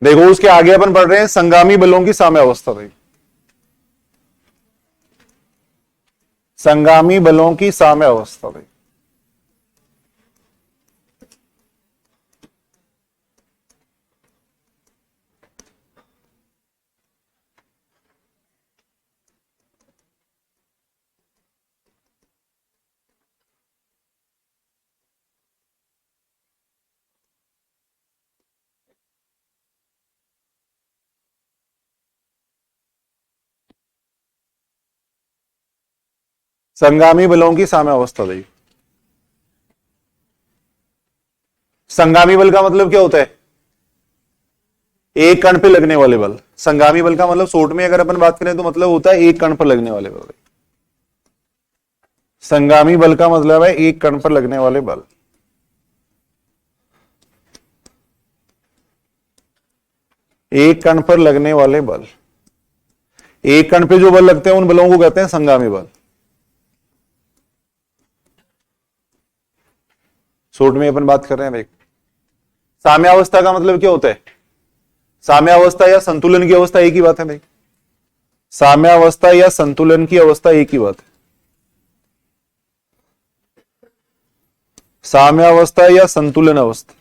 देखो उसके आगे अपन पढ़ रहे हैं संगामी बलों की साम्य अवस्था। देखो संगामी बलों की साम्य अवस्था। देखो संगामी बलों की साम्य अवस्था। देखिए संगामी बल का मतलब क्या होता है? एक कण पे लगने वाले बल। संगामी बल का मतलब शॉर्ट में अगर अपन बात करें तो मतलब होता है एक कण पर लगने वाले बल। संगामी बल का मतलब है एक कण पर लगने वाले बल। एक कण पर लगने वाले बल, एक कण पे जो बल लगते हैं उन बलों को कहते हैं संगामी बल। शॉर्ट में अपन बात कर रहे हैं। देख साम्यावस्था का मतलब क्या होता है? साम्यावस्था या संतुलन की अवस्था एक ही बात है। देख साम्यावस्था या संतुलन की अवस्था एक ही बात है। साम्यावस्था या संतुलन अवस्था,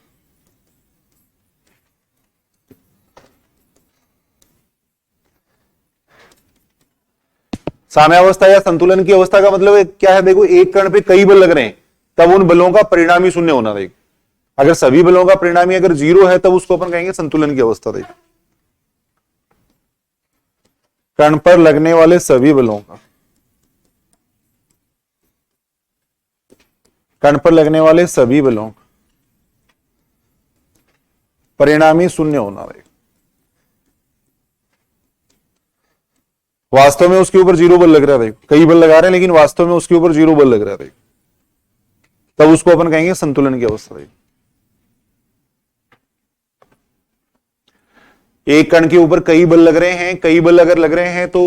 साम्यावस्था या संतुलन की अवस्था का मतलब क्या है? देखो एक कण पे कई बल लग रहे हैं तब उन बलों का परिणामी शून्य होना। देख अगर सभी बलों का परिणामी अगर 0 है तब उसको अपन कहेंगे संतुलन की अवस्था। देख कण पर लगने वाले सभी बलों का, कण पर लगने वाले सभी बलों का परिणामी शून्य होना। देख वास्तव में उसके ऊपर 0 बल लग रहा है। देख कई बल लगा रहे हैं लेकिन वास्तव में उसके ऊपर 0 बल लग रहा है। देख तब उसको अपन कहेंगे संतुलन की अवस्था। देख एक कण के ऊपर कई बल लग रहे हैं, कई बल अगर लग रहे हैं तो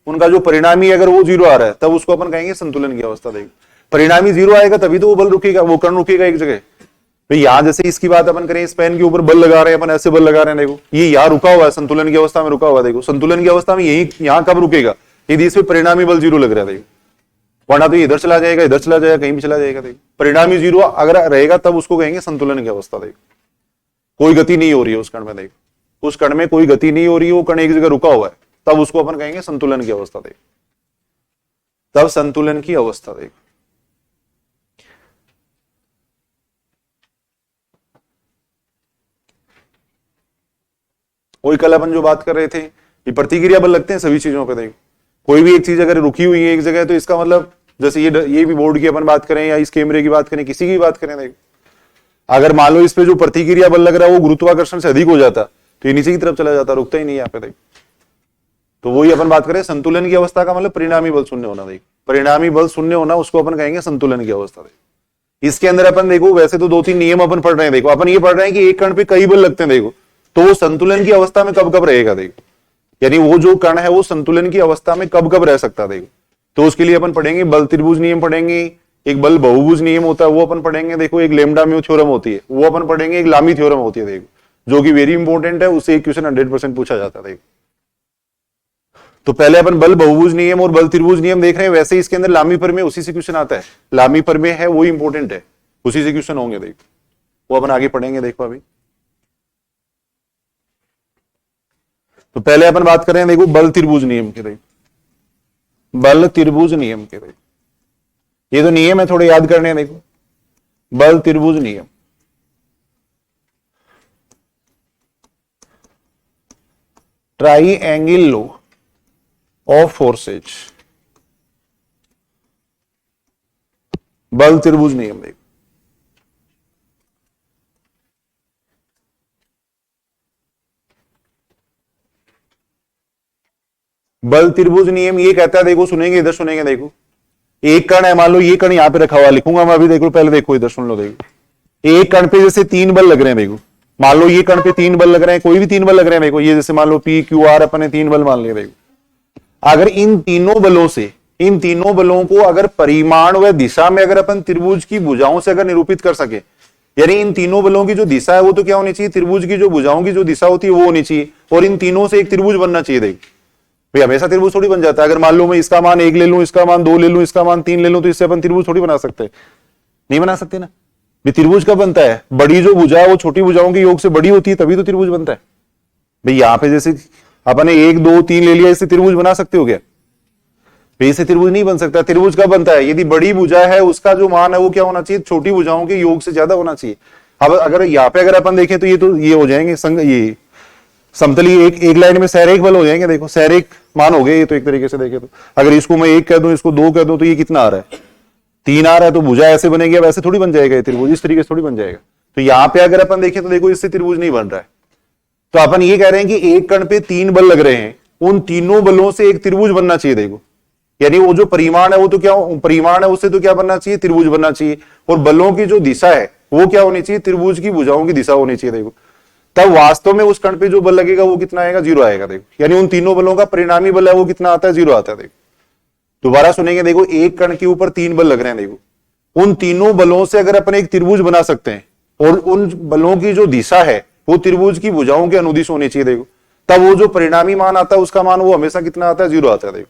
उनका जो परिणामी अगर वो 0 आ रहा है तब उसको अपन कहेंगे संतुलन की अवस्था। देख परिणामी 0 आएगा तभी तो वो बल रुकेगा, वो कण रुकेगा एक जगह। तो यहां जैसे इसकी बात अपन करें, इस पेन के ऊपर बल लगा रहे हैं अपन, ऐसे बल लगा रहे हैं। देखो ये यहां रुका हुआ है, संतुलन की अवस्था में रुका हुआ है। देखो संतुलन की अवस्था में यही यहां कब रुकेगा? यदि इसमें परिणामी बल 0 लग रहा है। देखो वरना तो इधर चला जाएगा, इधर चला जाएगा, कहीं भी चला जाएगा। देखो परिणामी 0 अगर रहेगा तब उसको कहेंगे संतुलन की अवस्था। देखो कोई गति नहीं हो रही है उस कण में। देखो उस कण में कोई गति नहीं हो रही है, वो कण एक जगह रुका हुआ है, तब उसको अपन कहेंगे संतुलन की अवस्था। देखो तब संतुलन की अवस्था। देखो वही कल अपन जो बात कर रहे थे, ये प्रतिक्रिया बल लगते हैं सभी चीजों पे। देखो कोई भी एक चीज अगर रुकी हुई है एक जगह तो इसका मतलब जैसे ये भी बोर्ड की अपन बात करें या इस कैमरे की बात करें, किसी की बात करें। देखो अगर मान लो इस पे जो प्रतिक्रिया बल लग रहा है वो गुरुत्वाकर्षण से अधिक हो जाता तो ये नीचे की तरफ चला जाता, रुकता ही नहीं यहाँ पे। देखो तो वही अपन बात करें संतुलन की अवस्था का मतलब परिणामी बल शून्य होना। देखो परिणामी बल शून्य होना उसको अपन कहेंगे संतुलन की अवस्था। देखो इसके अंदर अपन देखो वैसे तो 2-3 नियम अपन पढ़ रहे हैं। देखो अपन ये पढ़ रहे हैं कि एक कण पे कई बल लगते हैं। देखो तो वो संतुलन की अवस्था में कब कब रहेगा। देखो यानी वो जो कण है वो संतुलन की अवस्था में कब कब रह सकता है। देखो तो उसके लिए अपन पढ़ेंगे बल त्रिभुज नियम पढ़ेंगे, एक बल बहुभुज नियम होता है वो अपन पढ़ेंगे। देखो एक लैम्डा म्यू थ्योरम होती है वो अपन पढ़ेंगे, एक लामी थ्योरम होती है। देखो जो कि वेरी इंपॉर्टेंट है, उससे एक क्वेश्चन 100% पूछा जाता है। देखो तो पहले अपन बल बहुभुज नियम और बल त्रिभुज नियम देख रहे हैं, वैसे इसके अंदर लामी प्रमेय उसी से क्वेश्चन आता है। लामी प्रमेय है वो इंपॉर्टेंट है, उसी से क्वेश्चन होंगे। देखो वो अपन आगे पढ़ेंगे। देखो अभी तो पहले अपन बात करें देखो बल त्रिभुज नियम के। देखो बल त्रिभुज नियम के, देखो ये तो नियम है, थोड़े याद करने हैं। देखो बल त्रिभुज नियम, ट्राइएंगल लॉ ऑफ फोर्सेज, बल त्रिभुज नियम। देखो बल त्रिभुज नियम ये कहता है, देखो सुनेंगे, इधर सुनेंगे। देखो एक कण है, मान लो ये कण यहां पे रखा हुआ, लिखूंगा मैं अभी। देखो पहले देखो इधर सुन लो। देखो एक कण पे जैसे 3 बल लग रहे हैं। देखो मान लो ये कण पे 3 बल लग रहे हैं, कोई भी 3 बल लग रहे हैं। देखो ये जैसे मान लो पी क्यू आर अपने 3 बल मान लिए। देखो अगर इन तीनों बलों से, इन तीनों बलों को अगर परिमाण व दिशा में अगर अपन त्रिभुज की भुजाओं से अगर निरूपित कर सके यानी इन तीनों बलों की जो दिशा है वो तो क्या होनी चाहिए, त्रिभुज की जो भुजाओं की जो दिशा होती है वो होनी चाहिए, और इन तीनों से एक त्रिभुज बनना चाहिए। देख भाई हमेशा त्रिभुज थोड़ी बन जाता है। अगर मान लो मैं इसका मान 1 ले लूं, इसका मान 2 ले लूं, इसका मान 3 ले लूं, तो इससे अपन त्रिभुज थोड़ी बना सकते, नहीं बना सकते ना। भाई त्रिभुज कब बनता है, बड़ी जो भुजा है वो छोटी भुजाओं के योग से बड़ी होती है, तभी तो त्रिभुज बनता है। भाई यहाँ पे जैसे अपन ने 1 2 3 ले लिया, इससे त्रिभुज बना सकते हो क्या, इससे त्रिभुज नहीं बन सकता। त्रिभुज कब बनता है, यदि बड़ी भुजा है उसका जो मान है वो क्या होना चाहिए, छोटी भुजाओं के योग से ज्यादा होना चाहिए। अब अगर यहाँ पे अगर अपन देखें तो ये हो जाएंगे संग, ये समतली एक लाइन में सैरेख बल हो जाएंगे। देखो सैरेख मान हो गए ये, तो एक तरीके से देखे तो अगर इसको मैं 1 कह दूं, इसको 2 कह दूं, तो ये कितना आ रहा है, 3 आ रहा है। तो भुजा ऐसे बनेगी, अब ऐसे थोड़ी बन जाएगा ये त्रिभुज, इस तरीके से थोड़ी बन जाएगा। तो यहाँ पे अगर अपन देखें तो देखो इससे त्रिभुज नहीं बन रहा है। तो अपन ये कह रहे हैं कि एक कण पे 3 बल लग रहे हैं, उन तीनों बलों से एक त्रिभुज बनना चाहिए। देखो यानी वो जो परिमाण है वो तो क्या परिमाण है, उससे तो क्या बनना चाहिए, त्रिभुज बनना चाहिए। और बलों की जो दिशा है वो क्या होनी चाहिए, त्रिभुज की भुजाओं की दिशा होनी चाहिए। देखो तब वास्तव में उस कण पे जो बल लगेगा वो कितना आएगा, 0 आएगा। देखो यानी उन तीनों बलों का परिणामी बल है वो कितना आता है, 0 आता है। देखो दोबारा सुनेंगे, देखो एक कण के ऊपर 3 बल लग रहे हैं। देखो उन तीनों बलों से अगर अपन एक त्रिभुज बना सकते हैं, और उन बलों की जो दिशा है वो त्रिभुज की भुजाओं के अनुदिश होनी चाहिए। देखो तब वो जो परिणामी मान आता है उसका मान वो हमेशा कितना आता है, 0 आता है। देखो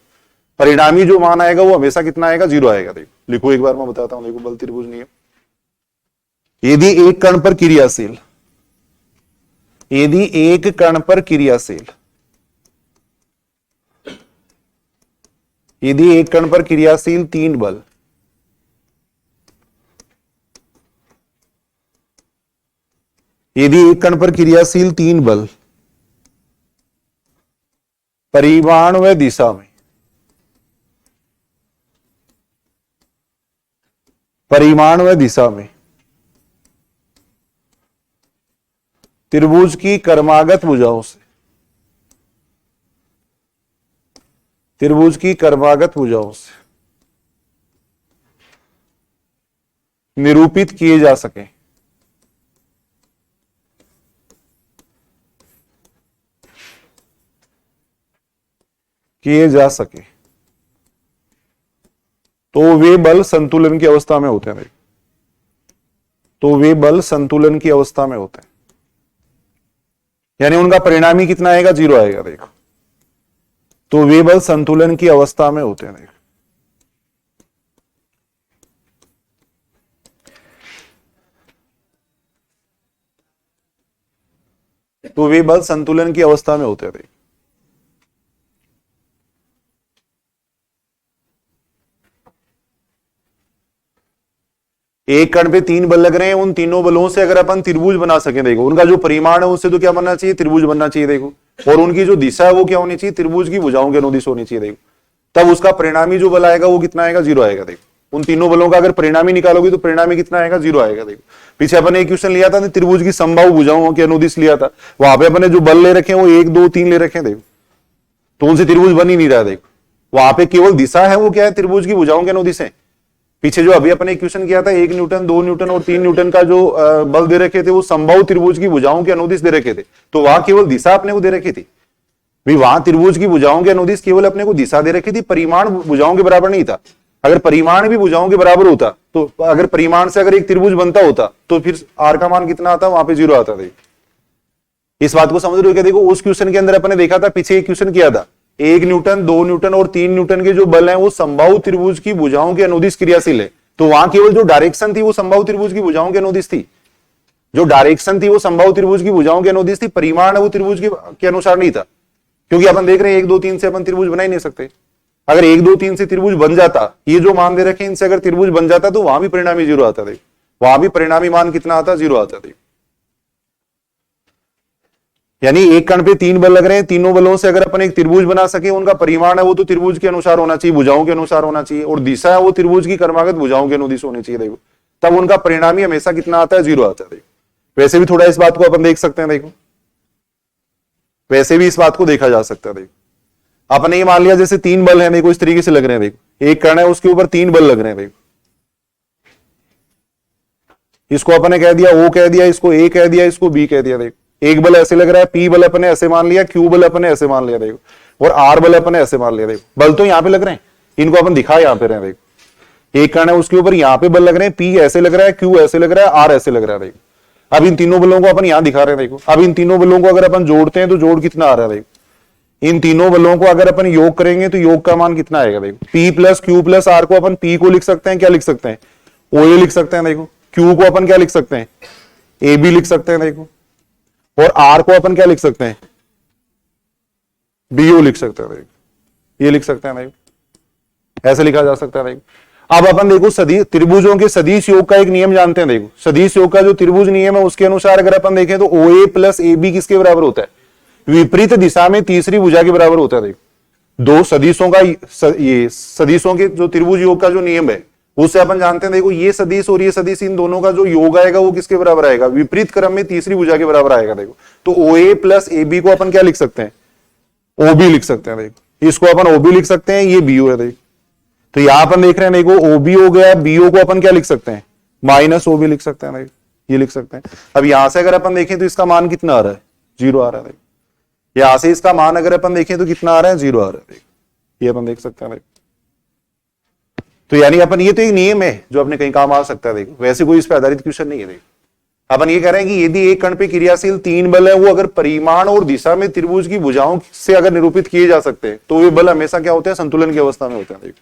परिणामी जो मान आएगा वो हमेशा कितना आएगा, 0 आएगा। देखो लिखो एक बार मैं बताता हूं। देखो बल त्रिभुज नियम, यदि एक कण पर क्रियाशील, यदि एक कण पर क्रियाशील, यदि एक कण पर क्रियाशील 3 बल, यदि एक कण पर क्रियाशील 3 बल परिमाण व दिशा में, परिमाण व दिशा में त्रिभुज की कर्मागत भुजाओं से, त्रिभुज की कर्मागत भुजाओं से निरूपित किए जा सके, किए जा सके, तो वे बल संतुलन की अवस्था में होते हैं। तो वे बल संतुलन की अवस्था में होते हैं, यानी उनका परिणामी कितना आएगा, 0 आएगा। देखो तो वे बल संतुलन की अवस्था में होते हैं। देखो तो वे बल संतुलन की अवस्था में होते हैं। देखो एक कण पे 3 बल लग रहे हैं, उन तीनों बलों से अगर अपन त्रिभुज बना सके, देखो उनका जो परिमाण है उससे तो क्या बनना चाहिए, त्रिभुज बनना चाहिए। देखो और उनकी जो दिशा है वो क्या होनी चाहिए, त्रिभुज की भुजाओं के अनुदिश होनी चाहिए। देखो तब उसका परिणामी जो बल आएगा वो कितना आएगा, 0 आएगा। देखो उन तीनों बलों का अगर परिणामी निकालोगे तो परिणामी कितना आएगा, 0 आएगा। देखो पीछे अपन एक क्वेश्चन लिया था, त्रिभुज की समबाहु भुजाओं के अनुदिश लिया था, वहां पे अपने जो बल ले रखे हैं वो 1 2 3 ले रखे हैं। देखो तो उनसे त्रिभुज बन ही नहीं रहा। देखो वहां पे केवल दिशा है वो क्या है, त्रिभुज की भुजाओं के अनुदिश है। पीछे जो अभी अपने क्वेश्चन किया था 1 न्यूटन 2 न्यूटन और 3 न्यूटन का जो बल दे रखे थे वो समबाहु त्रिभुज की भुजाओं के अनुदिश दे रखे थे, तो वहां केवल दिशा अपने को दे रखी थी। भाई वहां त्रिभुज की भुजाओं के अनुदिश केवल अपने को दिशा दे रखी थी, परिमाण भुजाओं के बराबर नहीं था। अगर परिमाण भी भुजाओं के बराबर होता, तो अगर परिमाण से अगर एक त्रिभुज बनता होता तो फिर आर का मान कितना आता, वहां पे 0 आता था। इस बात को समझ रहे हो क्या। देखो उस क्वेश्चन के अंदर अपने देखा था, पीछे एक क्वेश्चन किया था, 1 न्यूटन 2 न्यूटन और 3 न्यूटन के जो बल है वो समबाहु त्रिभुज की भुजाओं के अनुदिश क्रियाशील है। तो वहां केवल जो डायरेक्शन थी वो समबाहु त्रिभुज की भुजाओं के अनुदिश थी, जो डायरेक्शन थी वो समबाहु त्रिभुज की भुजाओं के अनुदिश थी, परिमाण वो त्रिभुज के अनुसार नहीं था। क्योंकि अपन देख रहे हैं 1 2 3 से अपन त्रिभुज बना ही नहीं सकते। अगर 1 2 3 से त्रिभुज बन जाता, ये जो मान दे रखे इनसे अगर त्रिभुज बन जाता तो वहां भी परिणामी 0 आता। देखो वहां भी परिणामी मान कितना आता, 0 आता। देखो यानी एक कण पे 3 बल लग रहे हैं, तीनों बलों से अगर अपन एक त्रिभुज बना सके, उनका परिमाण है वो तो त्रिभुज के अनुसार होना चाहिए, भुजाओं के अनुसार होना चाहिए, और दिशा है वो त्रिभुज की कर्मागत भुजाओं के अनुदिश होनी चाहिए। देखो तब उनका परिणामी हमेशा कितना आता है, 0 आता है। देखो वैसे भी थोड़ा इस बात को अपन देख सकते हैं। देखो वैसे भी इस बात को देखा जा सकता है। देखो आपने ये मान लिया जैसे 3 बल है, देखो इस तरीके से लग रहे हैं। देखो एक कण है उसके ऊपर 3 बल लग रहे हैं। देखो इसको अपने कह दिया O कह दिया, इसको A कह दिया, इसको B कह दिया। देखो एक बल ऐसे लग रहा है, P बल अपने ऐसे मान लिया, Q बल अपने ऐसे मान लिया। देखो और R बल अपने ऐसे मान लिया। देखो बल तो यहां पे लग रहे हैं, इनको अपन दिखा यहां पे रहे हैं। देखो एक कण है उसके ऊपर यहां पे बल लग रहे हैं, P ऐसे लग रहा है, Q ऐसे लग रहा है, R ऐसे लग रहा है। देखो अब इन तीनों बलों को अपन यहां दिखा रहे हैं। देखो अब इन तीनों बलों को अगर अपन जोड़ते हैं तो जोड़ कितना आ रहा है। देखो इन तीनों बलों को अगर अपन योग करेंगे तो योग का मान कितना आएगा। देखो P plus Q plus R को अपन P को लिख सकते हैं, क्या लिख सकते हैं, OA लिख सकते हैं। देखो Q को अपन क्या लिख सकते हैं, AB लिख सकते हैं। देखो और R को अपन क्या लिख सकते हैं, BO लिख सकते हैं। देखो ये लिख सकते हैं। देखो ऐसे लिखा जा सकता है। देखो अब अपन देखो सदिश त्रिभुजों के सदिश योग का एक नियम जानते हैं। देखो सदिश योग का जो त्रिभुज नियम है उसके अनुसार अगर अपन देखें तो OA प्लस AB किसके बराबर होता है, विपरीत दिशा में तीसरी भुजा के बराबर होता है। देखो दो सदिशों का ये सदिशों के जो त्रिभुज योग का जो नियम है उससे अपन जानते हैं। देखो ये सदिश और ये सदिश इन दोनों का जो योग आएगा वो किसके बराबर आएगा, विपरीत क्रम में तीसरी भुजा के बराबर आएगा। देखो तो OA प्लस AB को अपन क्या लिख सकते हैं, OB लिख सकते हैं। देखो इसको अपन OB लिख सकते हैं, ये BO है। देखो तो यहां अपन देख रहे हैं, देखो OB हो गया, BO को अपन क्या लिख सकते हैं, माइनस OB लिख सकते हैं। ये लिख सकते हैं। अब यहां से अगर अपन देखें तो इसका मान कितना आ रहा है, 0 आ रहा है। यहां से इसका मान अगर अपन देखें तो कितना आ रहा है, 0 आ रहा है। ये अपन देख सकते हैं। तो यानी अपन ये तो एक नियम है जो अपने कहीं काम आ सकता है। देखो वैसे कोई इस पर आधारित क्वेश्चन नहीं है। देखो अपन ये कह रहे हैं कि यदि एक कण पे क्रियाशील 3 बल है वो अगर परिमाण और दिशा में त्रिभुज की भुजाओं से अगर निरूपित किए जा सकते हैं तो वे बल हमेशा क्या होते हैं, संतुलन की अवस्था में होते हैं। देखो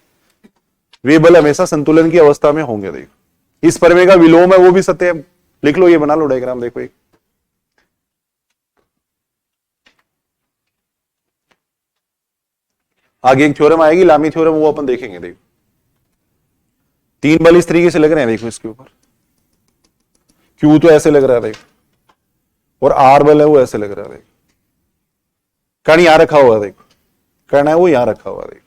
वे बल हमेशा संतुलन की अवस्था में होंगे। देखो इस प्रमेय का विलोम है वो भी सत्य है। लिख लो, ये बना लो डायग्राम। देखो एक आगे एक थ्योरम आएगी, लामी थ्योरम, वो अपन देखेंगे। देखो 3 बल इस तरीके से लग रहे हैं। देखो इसके ऊपर Q तो ऐसे लग रहा है। देखो और R बल है वो ऐसे लग रहा है। देखो कण यहां रखा हुआ है। देखो कण है वो यहां रखा हुआ है। देखो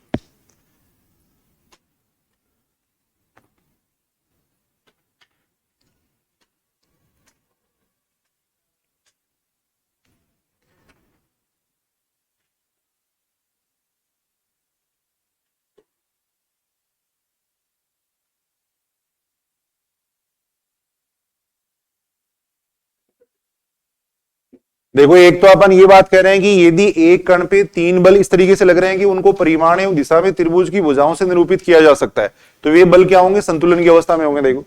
देखो एक तो अपन ये बात कह रहे हैं कि यदि एक कण पे 3 बल इस तरीके से लग रहे हैं कि उनको परिमाण एवं दिशा में त्रिभुज की भुजाओं से निरूपित किया जा सकता है तो वे बल क्या होंगे, संतुलन की अवस्था में होंगे। देखो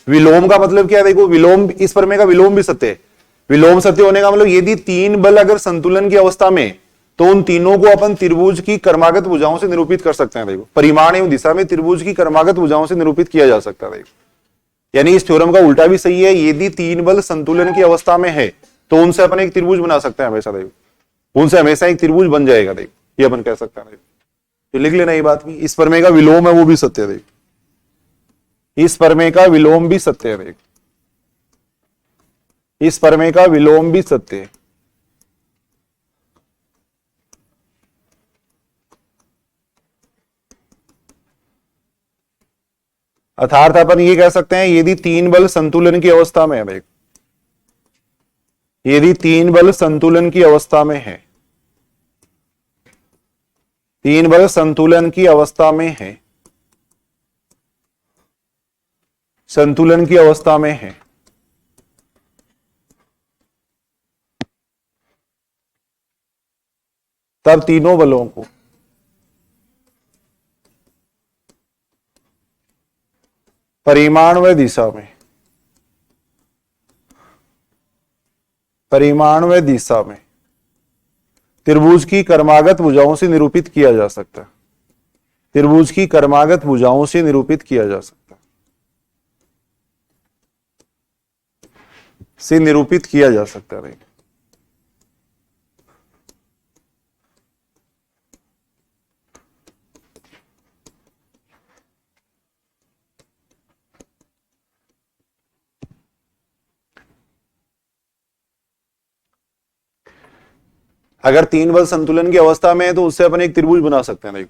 विलोम का मतलब क्या है, देखो विलोम, इस प्रमेय का विलोम भी सत्य है। विलोम सत्य होने का मतलब यदि 3 बल अगर संतुलन की अवस्था में तो उन तीनों को अपन त्रिभुज की क्रमागत भुजाओं से निरूपित कर सकते हैं। देखो परिमाण एवं दिशा में त्रिभुज की क्रमागत भुजाओं से निरूपित किया जा सकता है। देखो यानी इस थ्योरम का उल्टा भी सही है। यदि 3 बल संतुलन की अवस्था में है तो उनसे अपन एक त्रिभुज बना सकते हैं हमेशा। देखो उनसे हमेशा एक त्रिभुज बन जाएगा। देखो ये अपन कह सकते हैं। तो लिख लेना ये बात भी, इस प्रमेय का विलोम है वो भी सत्य है। देखो इस प्रमेय का विलोम भी सत्य है। देखो इस प्रमेय का विलोम भी सत्य है। अर्थात अपन ये कह सकते हैं यदि 3 बल संतुलन की अवस्था में है। देखो यदि 3 बल संतुलन की अवस्था में है, 3 बल संतुलन की अवस्था में है, संतुलन की अवस्था में है, तब तीनों बलों को परिमाण व दिशा में, परिमाण व दिशा में त्रिभुज की क्रमागत भुजाओं से निरूपित किया जा सकता है। त्रिभुज की क्रमागत भुजाओं से निरूपित किया जा सकता है, से निरूपित किया जा सकता है। अगर 3 बल संतुलन की अवस्था में है तो उससे अपन एक त्रिभुज बना सकते हैं।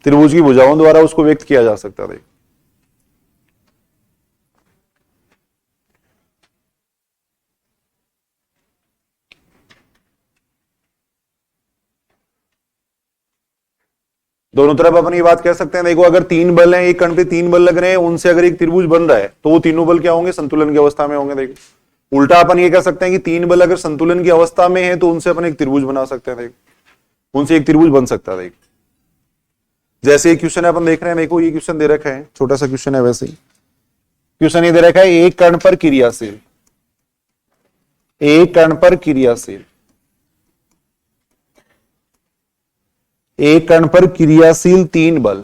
त्रिभुज की भुजाओं द्वारा उसको व्यक्त किया जा सकता है। दोनों तरफ अपन ये बात कह सकते हैं। देखो अगर 3 बल हैं, एक कण पे 3 बल लग रहे हैं, उनसे अगर एक त्रिभुज बन रहा है तो वो तीनों बल क्या होंगे, संतुलन की अवस्था में होंगे। देखो उल्टा अपन ये कह सकते हैं कि 3 बल अगर संतुलन की अवस्था में है तो उनसे अपन एक त्रिभुज बना सकते हैं। देखो उनसे एक त्रिभुज बन सकता है। देखो जैसे ये क्वेश्चन है अपन देख रहे हैं, देखो ये क्वेश्चन दे रखा है, छोटा सा क्वेश्चन है, वैसे ही क्वेश्चन ये दे रखा है, एक कण पर क्रियाशील, एक कण पर क्रियाशील, एक कण पर क्रियाशील तीन बल,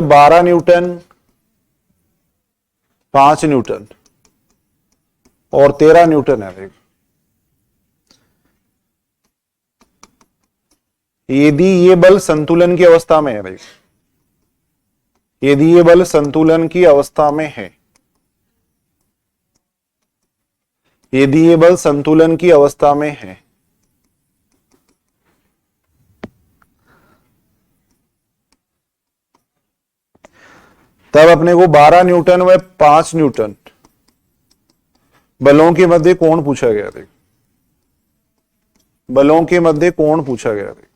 12 न्यूटन, 5 न्यूटन और 13 न्यूटन है। देखो यदि ये बल संतुलन की अवस्था में है, देखो यदि ये बल संतुलन की अवस्था में है, यदि ये बल संतुलन की अवस्था में है, तब अपने को 12 न्यूटन व 5 न्यूटन बलों के मध्य कोण पूछा गया। देखो बलों के मध्य कोण पूछा गया। देखो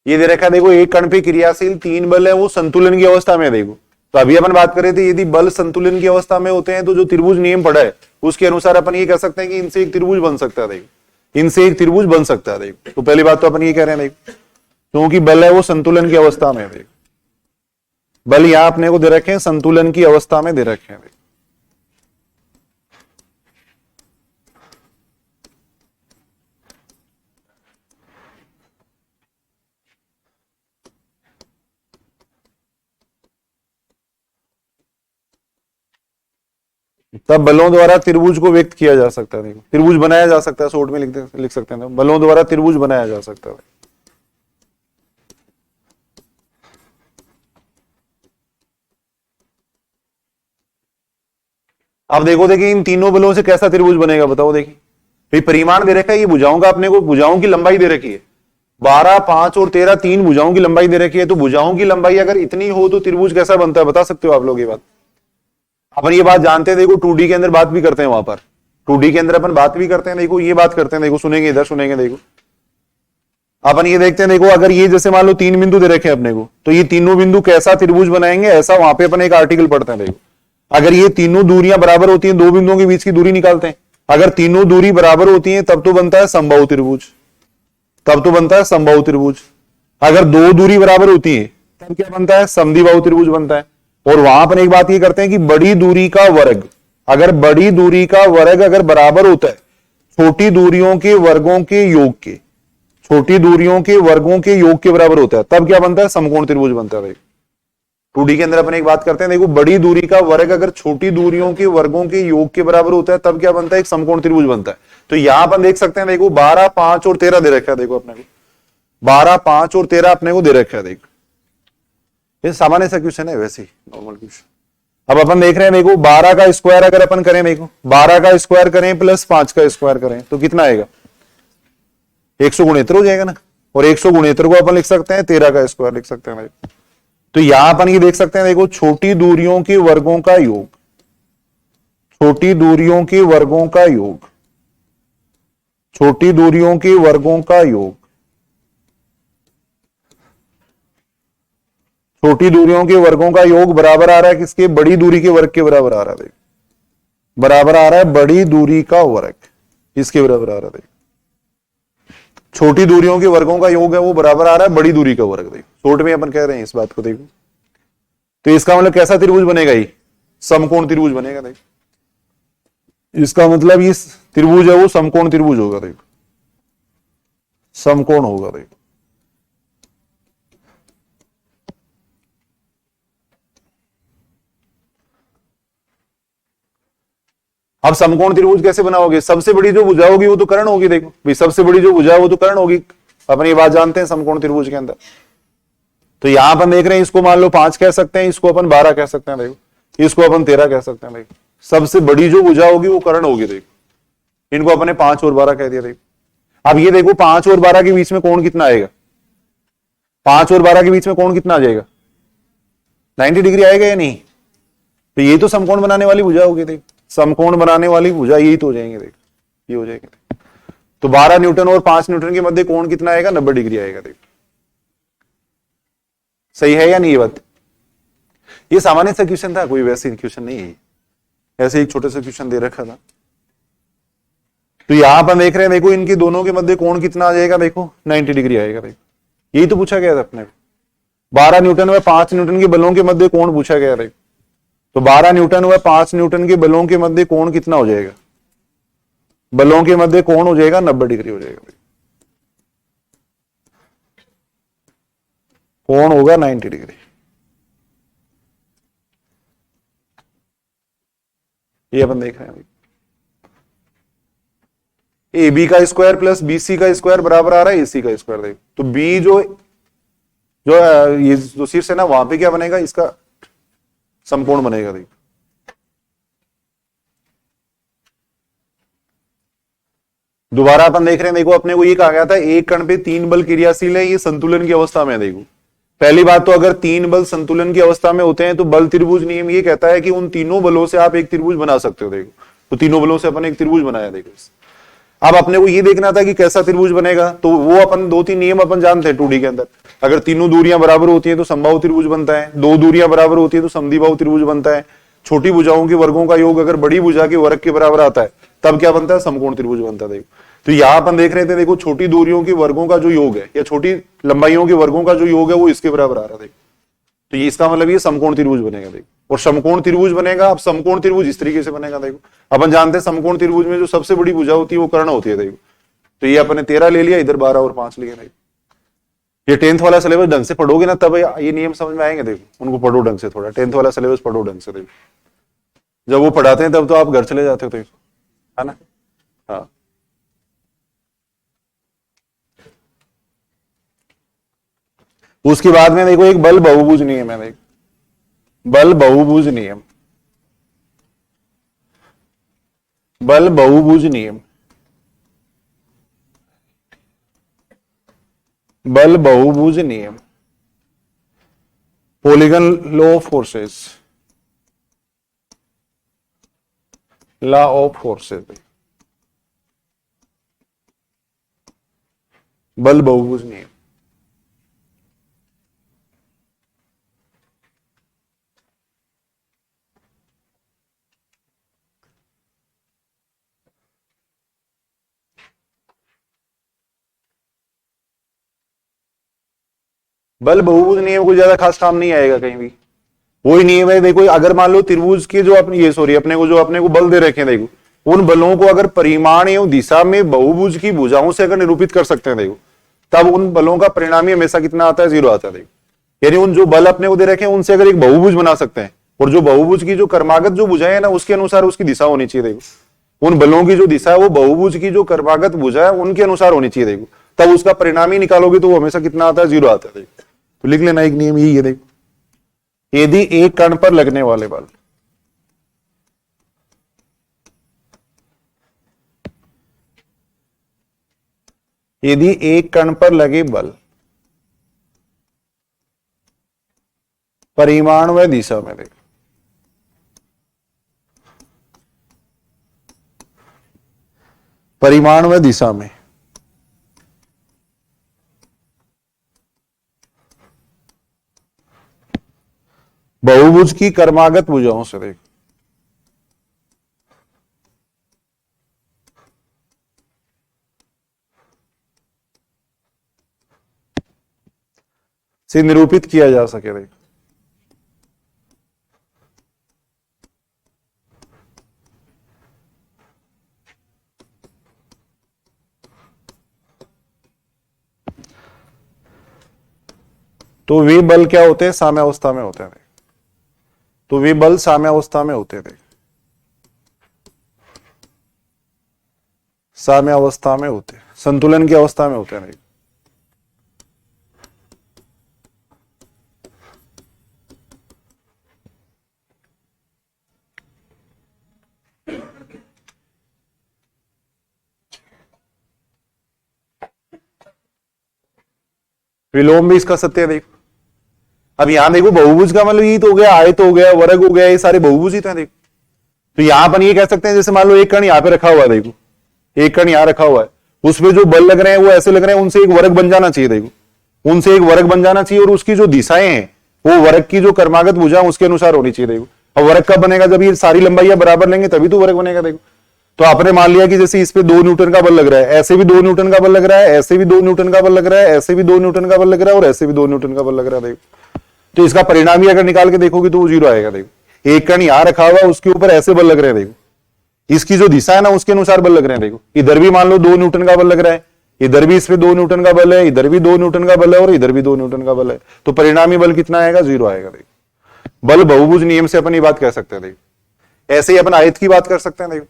ये दे रखा है, देखो एक कण पे क्रियाशील तीन बल है, वो संतुलन की अवस्था में है। देखो तो अभी अपन बात कर रहे थे, यदि बल संतुलन की अवस्था में होते हैं तो जो त्रिभुज नियम पड़ा है उसके अनुसार अपन ये कह सकते हैं कि इनसे एक त्रिभुज बन सकता है। देखो इनसे एक त्रिभुज बन सकता है। देखो तो पहली बात तो अपन ये कह रहे हैं, देखो क्योंकि बल है वो संतुलन की अवस्था में है। देखो बल यहां अपने को दे रखे हैं, संतुलन की अवस्था में दे रखे हैं। तब बलों द्वारा त्रिभुज को व्यक्त किया जा सकता है। देखो त्रिभुज बनाया जा सकता है, शॉर्ट में लिख सकते हैं, बलों द्वारा त्रिभुज बनाया जा सकता है। अब देखिए इन तीनों बलों से कैसा त्रिभुज बनेगा, बताओ। देखिए भाई परिमाण दे रखा है, ये भुजाओं का अपने को भुजाओं की लंबाई दे रखी है, 12, 5 और 13 तीन भुजाओं की लंबाई दे रखी है। तो भुजाओं की लंबाई अगर इतनी हो तो त्रिभुज कैसा बनता है, बता सकते हो आप लोग ये बात? अपन ये बात जानते हैं, देखो 2D के अंदर बात भी करते हैं, वहां पर 2D के अंदर अपन बात भी करते हैं। देखो ये बात करते हैं, देखो सुनेंगे, इधर सुनेंगे। देखो अपन ये देखते हैं, देखो अगर ये जैसे मान लो 3 बिंदु दे रखे हैं अपने को, तो ये तीनों बिंदु कैसा त्रिभुज बनाएंगे, ऐसा वहां पे अपन एक आर्टिकल पढ़ते हैं। देखो अगर ये तीनों दूरियां बराबर होती हैं, दो बिंदुओं के बीच की दूरी निकालते हैं, अगर तीनों दूरी बराबर होती है तब तो बनता है समबाहु त्रिभुज, तब तो बनता है समबाहु त्रिभुज। अगर दो दूरी बराबर होती है तब क्या बनता है, समद्विबाहु त्रिभुज बनता है। और वहां पर एक बात ये करते हैं कि बड़ी दूरी का वर्ग, अगर बड़ी दूरी का वर्ग अगर बराबर होता है छोटी दूरियों के वर्गों के योग के, छोटी दूरियों के वर्गों के योग के बराबर होता है, तब क्या बनता है, समकोण त्रिभुज बनता है। 2D के अंदर अपन एक बात करते हैं, देखो बड़ी दूरी का वर्ग अगर छोटी दूरियों के वर्गों के योग के बराबर होता है तब क्या बनता है, एक समकोण त्रिभुज बनता है। तो यहां अपन देख सकते हैं, देखो 12, 5 और 13 दे रखा है। देखो अपने को 12, 5 और 13 अपने को दे रखा है। देखो ये सामान्य सा क्वेश्चन है, वैसे ही नॉर्मल क्वेश्चन। अब अपन देख रहे हैं, देखो 12 का स्क्वायर अगर अपन करें, देखो 12 का स्क्वायर करें प्लस 5 का स्क्वायर करें तो कितना आएगा, 100 गुणेत्र हो जाएगा ना। और 100 गुणेत्र को अपन लिख सकते हैं 13 का स्क्वायर लिख सकते हैं। तो यहां अपन ये देख सकते हैं, देखो छोटी दूरियों के वर्गों का योग, छोटी दूरियों के वर्गों का योग, छोटी दूरियों के वर्गों का योग, छोटी दूरियों के वर्गों का योग बराबर आ रहा है किसके, बड़ी दूरी के वर्ग के बराबर आ रहा है। देखो बराबर आ रहा है बड़ी दूरी का वर्ग, इसके बराबर आ रहा है। छोटी दूरियों के वर्गों का योग है वो बराबर आ रहा है बड़ी दूरी का वर्ग। देखो शॉर्ट में अपन कह रहे हैं इस बात को। देखो तो इसका मतलब कैसा त्रिभुज बनेगा, ये समकोण त्रिभुज बनेगा। देखो इसका मतलब इस त्रिभुज है वो समकोण त्रिभुज होगा। देखो समकोण होगा। देखो अब समकोण त्रिभुज कैसे बनाओगे, सबसे बड़ी जो भुजा होगी वो तो कर्ण होगी। देखो भाई सबसे बड़ी जो भुजा वो तो कर्ण होगी, अपन ये बात जानते हैं समकोण त्रिभुज के अंदर। तो यहां अपन देख रहे हैं, इसको मान लो 5 कह सकते हैं, इसको अपन 12 कह सकते हैं, देखो इसको अपन 13 कह सकते हैं। देखो सबसे बड़ी जो भुजा होगी वो कर्ण होगी। देखो इनको अपने 5 और 12 कह दिया। देखो अब ये देखो 5 और 12 के बीच में कोण कितना आएगा, 5 और 12 के बीच में कोण कितना आ जाएगा, 90 डिग्री आएगा या नहीं। तो ये तो समकोण बनाने वाली भुजा होगी। देखो समकोण बनाने वाली भुजा यही तो हो जाएंगे, देख ये हो जाएंगे। तो 12 न्यूटन और 5 न्यूटन के मध्य कोण कितना आएगा? 90 डिग्री आएगा। देख सही है या नहीं ये बात? ये सामान्य सा क्वेश्चन था, कोई वैसे क्वेश्चन नहीं है, ऐसे एक छोटा सा क्वेश्चन दे रखा था। तो यहां पर देख रहे हैं, देखो इनके दोनों के मध्य कोण कितना आ जाएगा? देखो 90 डिग्री आएगा। देखो यही तो पूछा गया था अपने को, 12 न्यूटन व 5 न्यूटन के बलों के मध्य कोण पूछा गया। देखो तो 12 न्यूटन व 5 न्यूटन के बलों के मध्य कोण कितना हो जाएगा? बलों के मध्य कोण हो जाएगा 90 डिग्री हो जाएगा। कोण होगा 90 डिग्री। ये अपन देख रहे हैं, ए बी का स्क्वायर प्लस बी सी का स्क्वायर बराबर आ रहा है ए सी का स्क्वायर। देखो तो बी जो ये जो शीर्ष है ना, वहां पे क्या बनेगा? इसका समकोण बनेगा। देखो दोबारा अपन देख रहे हैं, देखो अपने को ये कहा गया था एक कण पे 3 बल क्रियाशील है, ये संतुलन की अवस्था में है। देखो पहली बात तो अगर 3 बल संतुलन की अवस्था में होते हैं तो बल त्रिभुज नियम ये कहता है कि उन तीनों बलों से आप एक त्रिभुज बना सकते हो। देखो तो तीनों बलों से अपन एक त्रिभुज बनाया। देखो अब अपने को ये देखना था कि कैसा त्रिभुज बनेगा, तो वो अपन 2-3 नियम अपन जानते हैं 2D के अंदर। अगर तीनों दूरियां बराबर होती है तो समबाहु त्रिभुज बनता है, 2 दूरियां बराबर होती है तो समद्विबाहु त्रिभुज बनता है, छोटी भुजाओं के वर्गों का योग अगर बड़ी भुजा के वर्ग के बराबर आता है तब क्या बनता है? समकोण त्रिभुज बनता है। देखो तो यहां अपन देख रहे थे, देखो छोटी दूरियों के वर्गों का जो योग है या छोटी लंबाइयों के वर्गों का जो योग है वो इसके बराबर आ रहा है। देखो तो ये इसका मतलब ये समकोण त्रिभुज बनेगा। देखो और समकोण त्रिभुज बनेगा। अब समकोण त्रिभुज इस तरीके से बनेगा। देखो अपन जानते हैं समकोण त्रिभुज में जो सबसे बड़ी भुजा होती है वो कर्ण होती है। देखो तो ये अपने 13 ले लिया, इधर 12 और 5 लिया। ये 10th वाला सिलेबस ढंग से पढ़ोगे ना तब ये नियम समझ में आएंगे। देखो उनको पढ़ो ढंग से, थोड़ा 10th वाला सिलेबस पढ़ो ढंग से। देखो जब वो पढ़ाते हैं तब तो आप घर चले जाते हो, तो है ना। हाँ उसके बाद में देखो एक बल बहुभुज नियम है। देखो बल बहुभुज नियम, बल बहुभुज नियम, बल बहुभुज नियम, polygon law of forces, law of forces, बल बहुभुज नियम। बल बहुभुज नियम कोई ज्यादा खास काम नहीं आएगा कहीं भी, वही नियम है। देखो अगर मान लो त्रिभुज के जो अपने अपने को बल दे रखे हैं, देखो उन बलों को अगर परिमाण एवं दिशा में बहुभुज की भुजाओं से अगर निरूपित कर सकते हैं, देखो तब उन बलों का परिणामी हमेशा कितना आता है? 0 आता है। देखो यानी उन जो बल अपने को दे रखे हैं उनसे अगर एक बहुभुज बना सकते हैं, और जो बहुभुज की जो कर्मागत जो भुजाएं है ना उसके अनुसार उसकी दिशा होनी चाहिए। देखो उन बलों की जो दिशा है वो बहुभुज की जो कर्मागत भुजा है उनके अनुसार होनी चाहिए। देखो तब उसका परिणामी निकालोगे तो वो हमेशा कितना आता है? 0 आता है। देखो तो लिख लेना एक नियम यही है। देखो यदि एक कण पर लगने वाले बल, यदि एक कण पर लगे बल परिमाण व दिशा में, देखो परिमाण व दिशा में बहुभुज की कर्मागत भुजाओं से, देखो से निरूपित किया जा सके। देखो तो वे बल क्या होते हैं? साम्यावस्था में होते हैं। तो वे बल साम्यावस्था में होते थे, साम्यावस्था में होते, संतुलन की अवस्था में होते नहीं। विलोम भी इसका सत्य है। देखो अब यहां देखो बहुभुज का मतलब ये तो हो गया, आयत हो गया, वर्ग हो गया, ये सारे बहुभुज ही तो हैं। देखो तो यहां पर ये कह सकते हैं, जैसे मान लो एक कण यहां पे रखा हुआ है, देखो एक कण यहां रखा हुआ है, उसमें जो बल लग रहे हैं वो ऐसे लग रहे हैं उनसे एक वर्ग बन जाना चाहिए, देखो उनसे एक वर्ग बन जाना चाहिए, और उसकी जो दिशाएं हैं वो वर्ग की जो कर्मागत भुजा उसके अनुसार होनी चाहिए, देखो। अब वर्ग कब बनेगा, जब ये सारी लंबाइयां बराबर लेंगे तभी तो वर्ग बनेगा, देखो। तो आपने मान लिया कि जैसे इस पे 2 न्यूटन का बल लग रहा है, ऐसे भी 2 न्यूटन का बल लग रहा है, ऐसे भी 2 न्यूटन का बल लग रहा है, ऐसे भी 2 न्यूटन का बल लग रहा है, और ऐसे भी 2 न्यूटन का बल लग रहा है, देखो। तो इसका परिणाम ही अगर निकाल के देखोगे तो वो 0 आएगा, देखो। एक कण यहां रखा हुआ, उसके ऊपर ऐसे बल लग रहे हैं, देखो। इसकी जो दिशा है ना उसके अनुसार बल लग रहे हैं, देखो। इधर भी मान लो 2 न्यूटन का बल लग रहा है, इधर भी इस पे 2 न्यूटन का बल है, इधर भी 2 न्यूटन का बल है, और इधर भी 2 न्यूटन का बल है। तो परिणामी बल कितना आएगा, 0 आएगा, देखो। बल बहुभुज नियम से अपन ये बात कह सकते हैं, देखो। ऐसे ही अपन आयत की बात कर सकते हैं, देखो।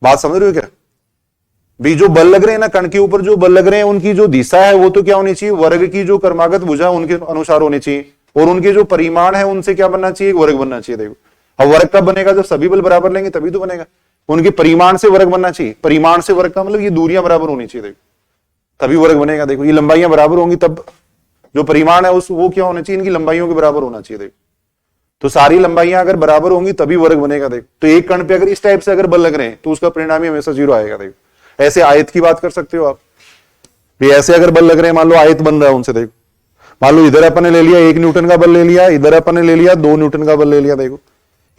बात समझ रहे हो क्या? भी जो बल लग रहे हैं ना कण के ऊपर, जो बल लग रहे हैं उनकी जो दिशा है वो तो क्या होनी चाहिए, वर्ग की जो कर्मागत भुजा उनके अनुसार होनी चाहिए, और उनके जो परिमाण है उनसे क्या बनना चाहिए, वर्ग बनना चाहिए, देखो। अब वर्ग कब बनेगा, जब सभी बल बराबर लेंगे तभी तो बनेगा। उनके परिमाण से वर्ग बनना चाहिए, परिमाण से वर्ग का मतलब ये दूरियां बराबर होनी चाहिए, देखो, तभी वर्ग बनेगा, देखो। ये लंबाइयां बराबर होंगी तब जो परिमाण है उस वो क्या होना चाहिए, इनकी लंबाइयों के बराबर होना चाहिए, देखो। तो सारी लंबाइयां अगर बराबर होंगी तभी वर्ग बनेगा, देखो। तो एक कण पे अगर इस टाइप से अगर बल लग रहे हैं तो उसका परिणाम ही हमेशा 0 आएगा, देखो। ऐसे आयत की बात कर सकते हो आप भी, ऐसे अगर बल लग रहे हैं, मान लो आयत बन रहा है उनसे, देखो। मान लो इधर अपन ने ले लिया 1 न्यूटन का बल ले लिया, इधर अपन ने ले लिया 2 न्यूटन का बल ले लिया, देखो।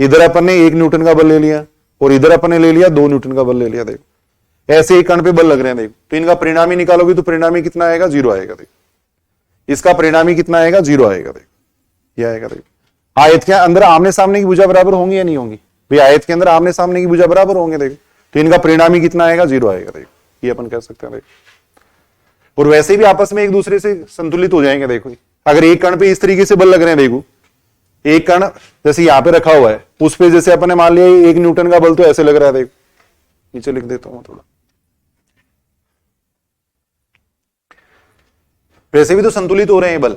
इधर अपन ने 1 न्यूटन का बल ले लिया, और इधर अपन ने ले लिया 2 न्यूटन का बल ले लिया, देखो। ऐसे एक कण पे बल लग रहे हैं, देखो। तो इनका परिणामी निकालोगे तो परिणामी कितना आएगा, 0 आएगा, देखो। इसका परिणामी कितना आएगा, 0 आएगा, देखो। यह आएगा, देखो। आयत के अंदर आमने सामने की भुजा बराबर होंगी या नहीं होंगी भाई, आयत के अंदर आमने सामने की भुजा बराबर होंगे, देखो। तो इनका परिणामी कितना आएगा, 0 आएगा, देखो। ये अपन कह सकते हैं, देखो। और वैसे भी आपस में एक दूसरे से संतुलित हो जाएंगे, देखो। अगर एक कण पे इस तरीके से बल लग रहे हैं, देखो, एक कण जैसे यहां पे रखा हुआ है, उस पे जैसे अपन ने मान लिया 1 न्यूटन का बल तो ऐसे लग रहा है, देखो। नीचे लिख देता हूं थोड़ा, वैसे भी तो संतुलित हो रहे हैं बल।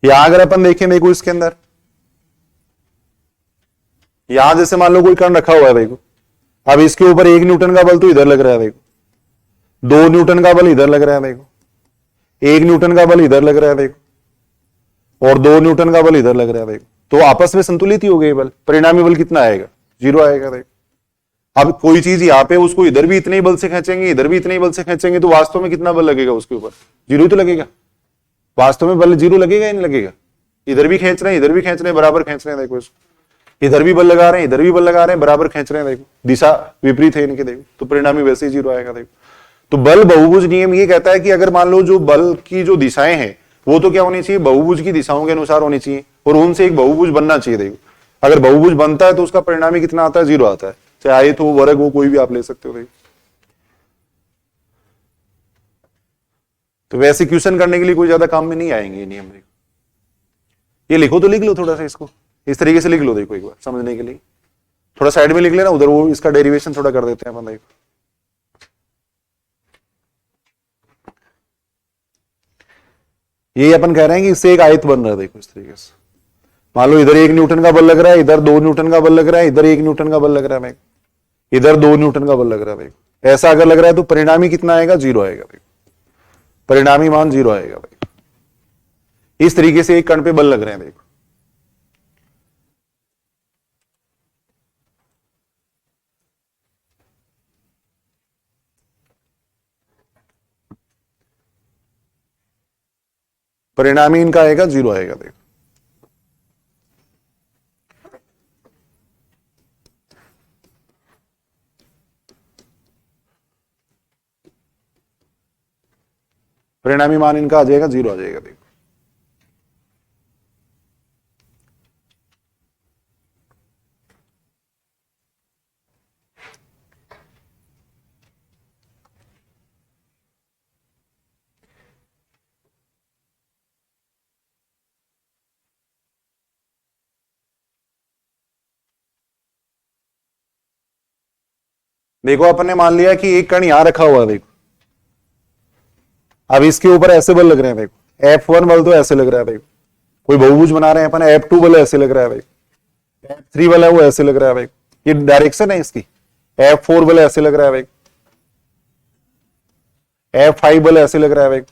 यहां अगर अपन देखें, देखो, इसके अंदर यहां जैसे मान लो कोई कण रखा हुआ है, देखो। अब इसके ऊपर 1 न्यूटन का बल तो इधर लग रहा है, देखो। 2 न्यूटन का बल इधर लग रहा है, देखो। 1 न्यूटन का बल इधर लग रहा है, देखो। और 2 न्यूटन का बल इधर लग रहा है, देखो। तो आपस में संतुलित ही हो गए बल। परिणामी बल कितना आएगा, 0 आएगा, देखो। अब कोई चीज यहां पे उसको इधर भी इतने ही बल से खींचेंगे, इधर भी इतने ही बल से खींचेंगे, तो वास्तव में कितना बल लगेगा उसके ऊपर, 0 ही तो लगेगा। वास्तव में बल 0 लगेगा या नहीं लगेगा? इधर भी खींच रहे हैं, इधर भी खींच रहे हैं, बराबर खींच रहे हैं, देखो इसको। इधर भी बल लगा रहे हैं, इधर भी बल लगा रहे हैं, बराबर खींच रहे हैं, देखो। दिशा विपरीत है इनके, देखो। तो परिणामी वैसे ही 0 आएगा, देखो। तो बल बहुभुज नियम ये कहता है कि अगर मान लो जो बल की जो दिशाएं हैं वो तो क्या होनी चाहिए, बहुभुज की दिशाओं के अनुसार होनी चाहिए, और उनसे एक बहुभुज बनना चाहिए, देखो। अगर बहुभुज बनता है तो उसका परिणामी कितना आता है, 0 आता है। चाहे आयत हो, वर्ग हो, कोई भी आप ले सकते हो, देखो। तो वैसे क्वेश्चन करने के लिए कोई ज्यादा काम में नहीं आएंगे ये नियम, देखो। ये लिखो तो लिख लो थोड़ा सा, इसको इस तरीके से लिख लो, देखो, एक बार समझने के लिए। थोड़ा साइड में लिख लेना, उधर वो इसका डेरिवेशन थोड़ा कर देते हैं अपन, देखो। ये अपन कह रहे हैं कि इससे एक आयत बन रहा है, देखो, इस तरीके से। मान लो इधर 1 न्यूटन का बल लग रहा है, इधर 2 न्यूटन का बल लग रहा है, इधर 1 न्यूटन का बल लग रहा है, इधर 2 न्यूटन का बल लग रहा है, देखो। ऐसा अगर लग रहा है तो परिणामी कितना आएगा, 0 आएगा, देखो। परिणामी मान 0 आएगा, देखो। इस तरीके से एक कण पे बल लग रहे हैं, देखो। परिणामी इनका आएगा, 0 आएगा, देखो। परिणामी मान इनका आ जाएगा, 0 आ जाएगा, देखो। देखो अपन ने मान लिया कि एक कण यहां रखा हुआ है, देखो। अब इसके ऊपर ऐसे बल लग रहे हैं, देखो। F1 बल तो ऐसे लग रहा है, देखो। कोई बहुभुज बना रहे हैं अपन, F2 बल ऐसे लग रहा है, देखो। F3 बल है वो ऐसे लग रहा है, देखो। ये डायरेक्शन है इसकी। F4 बल ऐसे लग रहा है, देखो। F5 बल ऐसे लग रहा है, देखो।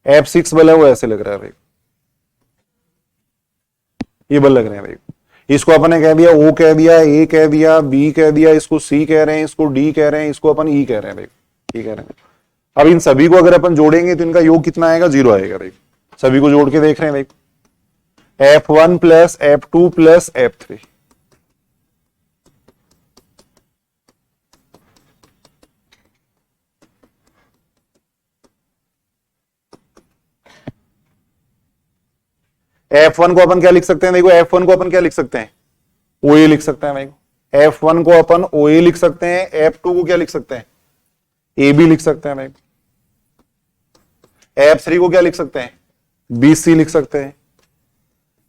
F6 बल है वो ऐसे लग रहा है, देखो। ये बल लग रहे हैं, देखो। इसको अपन ने कह दिया ओ कह दिया, ए कह दिया, बी कह दिया, इसको सी कह रहे हैं, इसको डी कह रहे हैं, इसको अपन ई कह रहे हैं। देखो ई कह रहे हैं। अब इन सभी को अगर अपन जोड़ेंगे तो इनका योग कितना आएगा? 0 आएगा। देखो सभी को जोड़ के देख रहे हैं। देखो F1 plus F2 plus F3, F1 को अपन क्या लिख सकते हैं? देखो F1 को अपन क्या लिख सकते हैं? OA लिख सकते हैं। देखो F1 को अपन OA लिख सकते हैं। F2 को क्या लिख सकते हैं? AB लिख सकते हैं। देखो F3 को क्या लिख सकते हैं? BC लिख सकते हैं।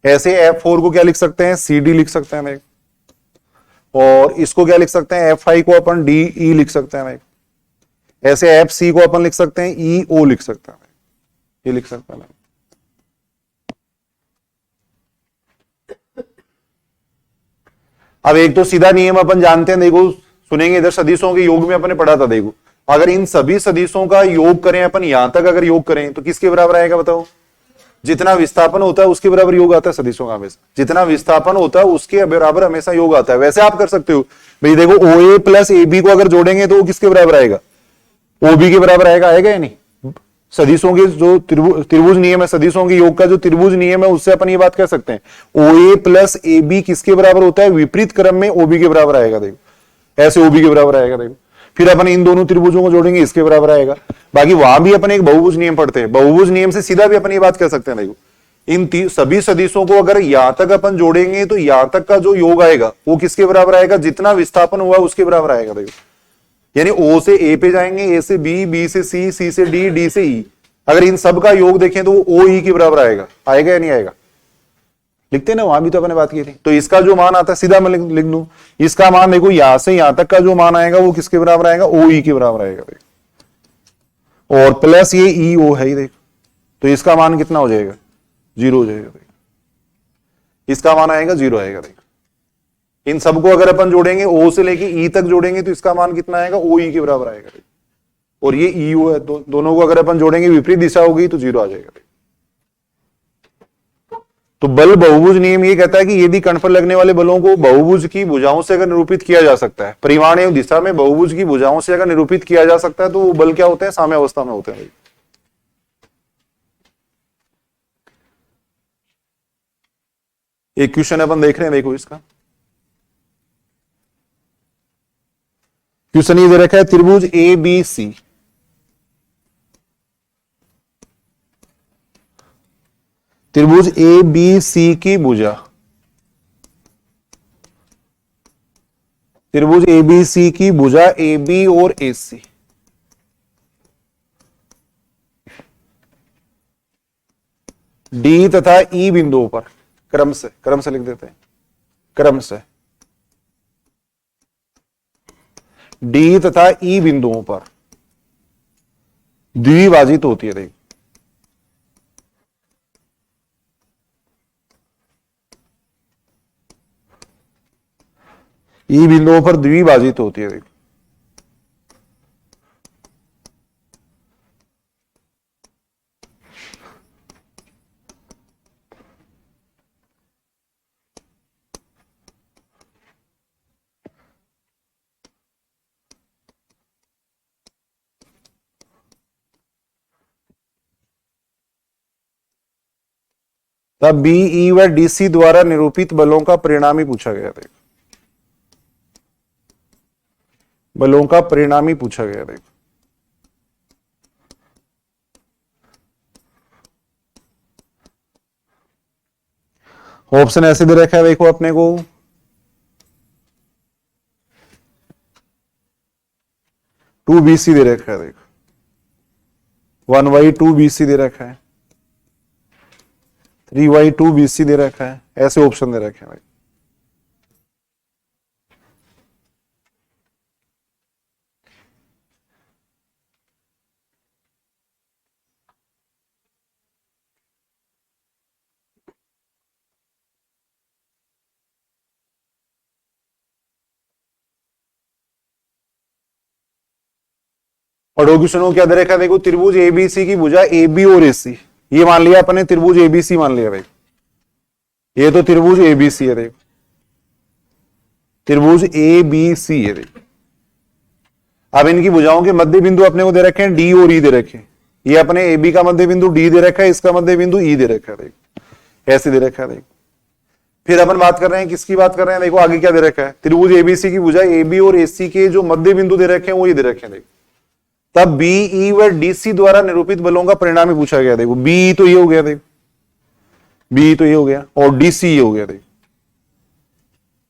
ऐसे F4 को क्या लिख सकते हैं? CD लिख सकते हैं। देखो और इसको क्या लिख सकते हैं? F5 को अपन DE लिख सकते हैं। देखो ऐसे FC को अपन लिख सकते हैं EO लिख सकते हैं। ये लिख सकते हैं। अब एक तो सीधा नियम अपन जानते हैं। देखो सुनेंगे इधर सदिशों के योग में अपन ने पढ़ा था। देखो अगर इन सभी सदिशों का योग करें अपन, यहां तक अगर योग करें तो किसके बराबर आएगा बताओ? जितना विस्थापन होता है उसके बराबर योग आता है सदिशों का। हमेशा जितना विस्थापन होता है उसके बराबर हमेशा योग आता है। वैसे आप कर सकते हो भाई। देखो OA प्लस AB को अगर जोड़ेंगे तो वो किसके बराबर आएगा? OB के बराबर आएगा। आएगा या नहीं? सदिशों के जो त्रिभुज नियम है, सदिशों के योग का जो त्रिभुज नियम है, उससे अपन ये बात कह सकते हैं OA प्लस AB किसके बराबर होता है? विपरीत क्रम में OB के बराबर आएगा। देखो ऐसे OB के बराबर आएगा। देखो फिर अपन इन दोनों त्रिभुजों को जोड़ेंगे, इसके बराबर आएगा। बाकी वहां भी अपन एक बहुभुज नियम पढ़ते हैं। बहुभुज नियम से सीधा भी अपन ये बात कह सकते हैं। देखो इन सभी सदिशों को अगर यहां तक अपन जोड़ेंगे तो यहां तक का जो योग आएगा वो किसके बराबर आएगा? जितना विस्थापन हुआ उसके बराबर आएगा। देखो यानी O से A पे जाएंगे, A से B, B से C, C से D, D से E। अगर इन सब का योग देखें तो वो OE के बराबर आएगा। आएगा या नहीं आएगा? लिखते ना, वहां भी तो अपने बात की थी। तो इसका जो मान आता है सीधा मैं लिख दूं, इसका मान देखो यहां से यहां तक का जो मान आएगा वो किसके बराबर आएगा? OE के बराबर आएगा। देखो और प्लस ये EO है। देखो तो इसका मान कितना हो जाएगा? 0 हो जाएगा। देखो इसका मान आएगा 0 आएगा। देखो इन सबको अगर अपन जोड़ेंगे, O से लेके E तक जोड़ेंगे तो इसका मान कितना आएगा? OE के बराबर आएगा। और ये EO है, तो दोनों को अगर अपन जोड़ेंगे विपरीत दिशा होगी तो 0 आ जाएगा। तो बल बहुभुज नियम ये कहता है कि यदि कण पर लगने वाले बलों को बहुभुज की भुजाओं से अगर निरूपित किया जा सकता है, परिमाण एवं दिशा में बहुभुज की भुजाओं से अगर निरूपित किया जा सकता है, तो वो बल क्या होते हैं? साम्य अवस्था में होते हैं। एक क्वेश्चन अपन देख रहे हैं। देखो इसका क्वेश्चन ये दे रखा है, त्रिभुज ABC त्रिभुज ABC की भुजा, त्रिभुज ABC की भुजा AB और AC D तथा E बिंदुओं पर क्रम से लिख देते हैं। क्रम से D तथा E बिंदुओं पर द्विभाजित होती है। देखिए ई बिंदुओं पर द्विभाजित होती है। देखो तब BE व DC द्वारा निरूपित बलों का परिणामी पूछा गया था। बलों का परिणामी पूछा गया। देखो ऑप्शन ऐसे दे रखा है। देखो अपने को 2BC दे रखा है। देखो 1/2BC दे रखा है, 3/2BC दे रखा है। ऐसे ऑप्शन दे रखे हैं। पढ़ो क्वेश्चन को क्या दे रखा है। देखो त्रिभुज ABC की भुजा AB और AC, ये मान लिया अपने त्रिभुज ABC मान लिया। भाई ये तो त्रिभुज ABC है। देखो त्रिभुज ए बी सी है देखो। अब इनकी भुजाओं के मध्य बिंदु अपने को दे रखे हैं डी और ई दे रखे हैं। ये अपने ए बी का मध्य बिंदु डी दे रखा है, इसका मध्य बिंदु ई दे रखा है देखो, ऐसे दे रखा है देखो। फिर अपन बात कर रहे हैं किसकी बात कर रहे हैं, देखो आगे क्या दे रखा है, त्रिभुज एबीसी की भुजा ए बी और ए सी के जो मध्य बिंदु दे रखे हैं वो ये दे रखे हैं देखो। तब बी ई व डी सी द्वारा निरूपित बलों का परिणाम ही पूछा गया देखो। बी तो ये हो गया देखो, बी तो ये हो गया और डी सी ये हो गया देखो,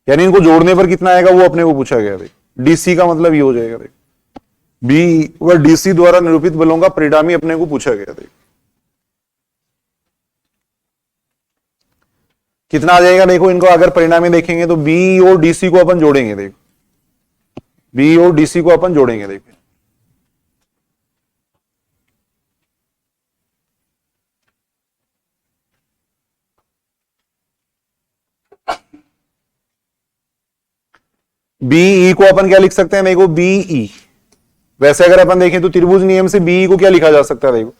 यानी इनको जोड़ने पर कितना आएगा वो अपने को पूछा गया देखो। डीसी का मतलब ये हो जाएगा देखो, बी व डीसी द्वारा निरूपित बलों का परिणामी अपने को पूछा गया देखो। कितना आ जाएगा देखो, इनको अगर परिणामी देखेंगे तो बी और डीसी को अपन जोड़ेंगे देखो, बी और डीसी को अपन जोड़ेंगे देखो। बीई को अपन क्या लिख सकते हैं देखो, बीई। वैसे अगर अपन देखें तो त्रिभुज नियम से बीई को क्या लिखा जा सकता है देखो,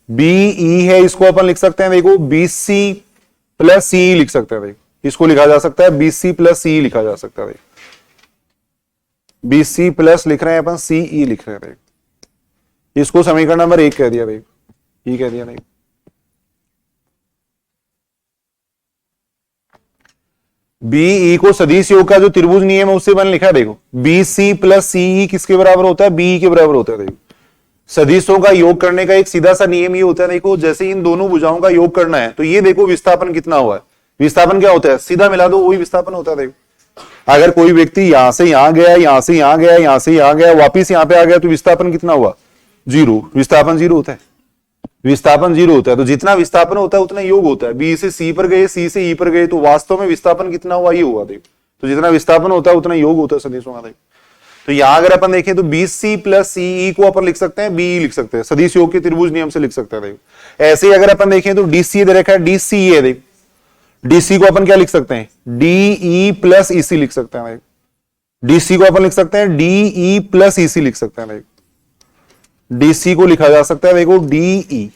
बीई है, इसको अपन लिख सकते हैं देखो बीसी प्लस सी लिख सकते हैं देखो, इसको लिखा जा सकता है बीसी प्लस सी लिखा जा सकता है देखो। बीसी प्लस लिख रहे हैं अपन, सीई लिख रहे हैं देखो। इसको समीकरण नंबर 1 कह दिया देखो, ये कह दिया नहीं। बीई को सदिश योग का जो त्रिभुज नियम है उससे मैंने लिखा है देखो, बीसी प्लस सीई किसके बराबर होता है, बीई के बराबर होता है देखो। सदिशों का योग करने का एक सीधा सा नियम ये होता है देखो, जैसे इन दोनों भुजाओं का योग करना है तो ये देखो विस्थापन कितना हुआ है। विस्थापन क्या होता है, सीधा मिला दो वही विस्थापन होता है देखो। अगर कोई व्यक्ति यहां से यहां गया, यहां से यहां गया, यहां से यहां गया, वापिस यहां पे आ गया तो विस्थापन कितना हुआ, 0। विस्थापन 0 होता है, विस्थापन 0 होता है। तो जितना विस्थापन होता है उतना योग होता है। बी से सी पर गए, सी से ई पर गए, तो वास्तव में विस्थापन कितना हुआ ये हुआ देखो। तो जितना विस्थापन होता है उतना योग होता है सदिशों का देखो। तो यहां अगर अपन देखें तो बी सी प्लस सीई को अपन लिख सकते हैं बीई लिख सकते हैं, सदिश योग के त्रिभुज नियम से लिख सकते हैं देखो। ऐसे ही अगर अपन देखें तो डीसी दे रखा है, डीसी है देखो, डीसी को अपन क्या लिख सकते हैं, डीई प्लस ईसी लिख सकते हैं देखो। डीसी को अपन लिख सकते हैं डीई प्लस ईसी लिख सकते हैं देखो। डीसी को लिखा जा सकता है देखो डीई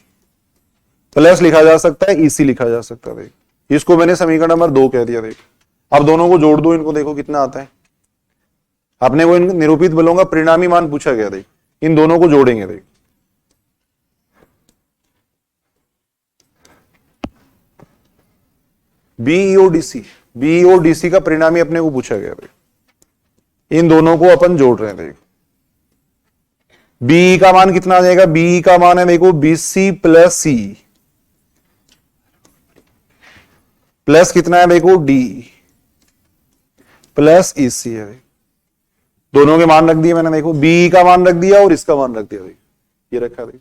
प्लस लिखा जा सकता है ईसी लिखा जा सकता है देखो। इसको मैंने समीकरण नंबर 2 कह दिया देखो। अब दोनों को जोड़ दो, इनको देखो कितना आता है। अपने को इन निरूपित बलों का परिणामी मान पूछा गया देखो, इन दोनों को जोड़ेंगे देखो। बीई और डीसी का परिणामी अपने को पूछा गया देखो, इन दोनों को अपन जोड़ रहे हैं देखो। बीई का मान कितना आ जाएगा, बीई का मान है देखो बीसी प्लस सी प्लस कितना है देखो डी प्लस ईसी है देखो। दोनों के मान रख दिए मैंने देखो, बी का मान रख दिया और इसका मान रख दिया देखो, ये रखा देखो।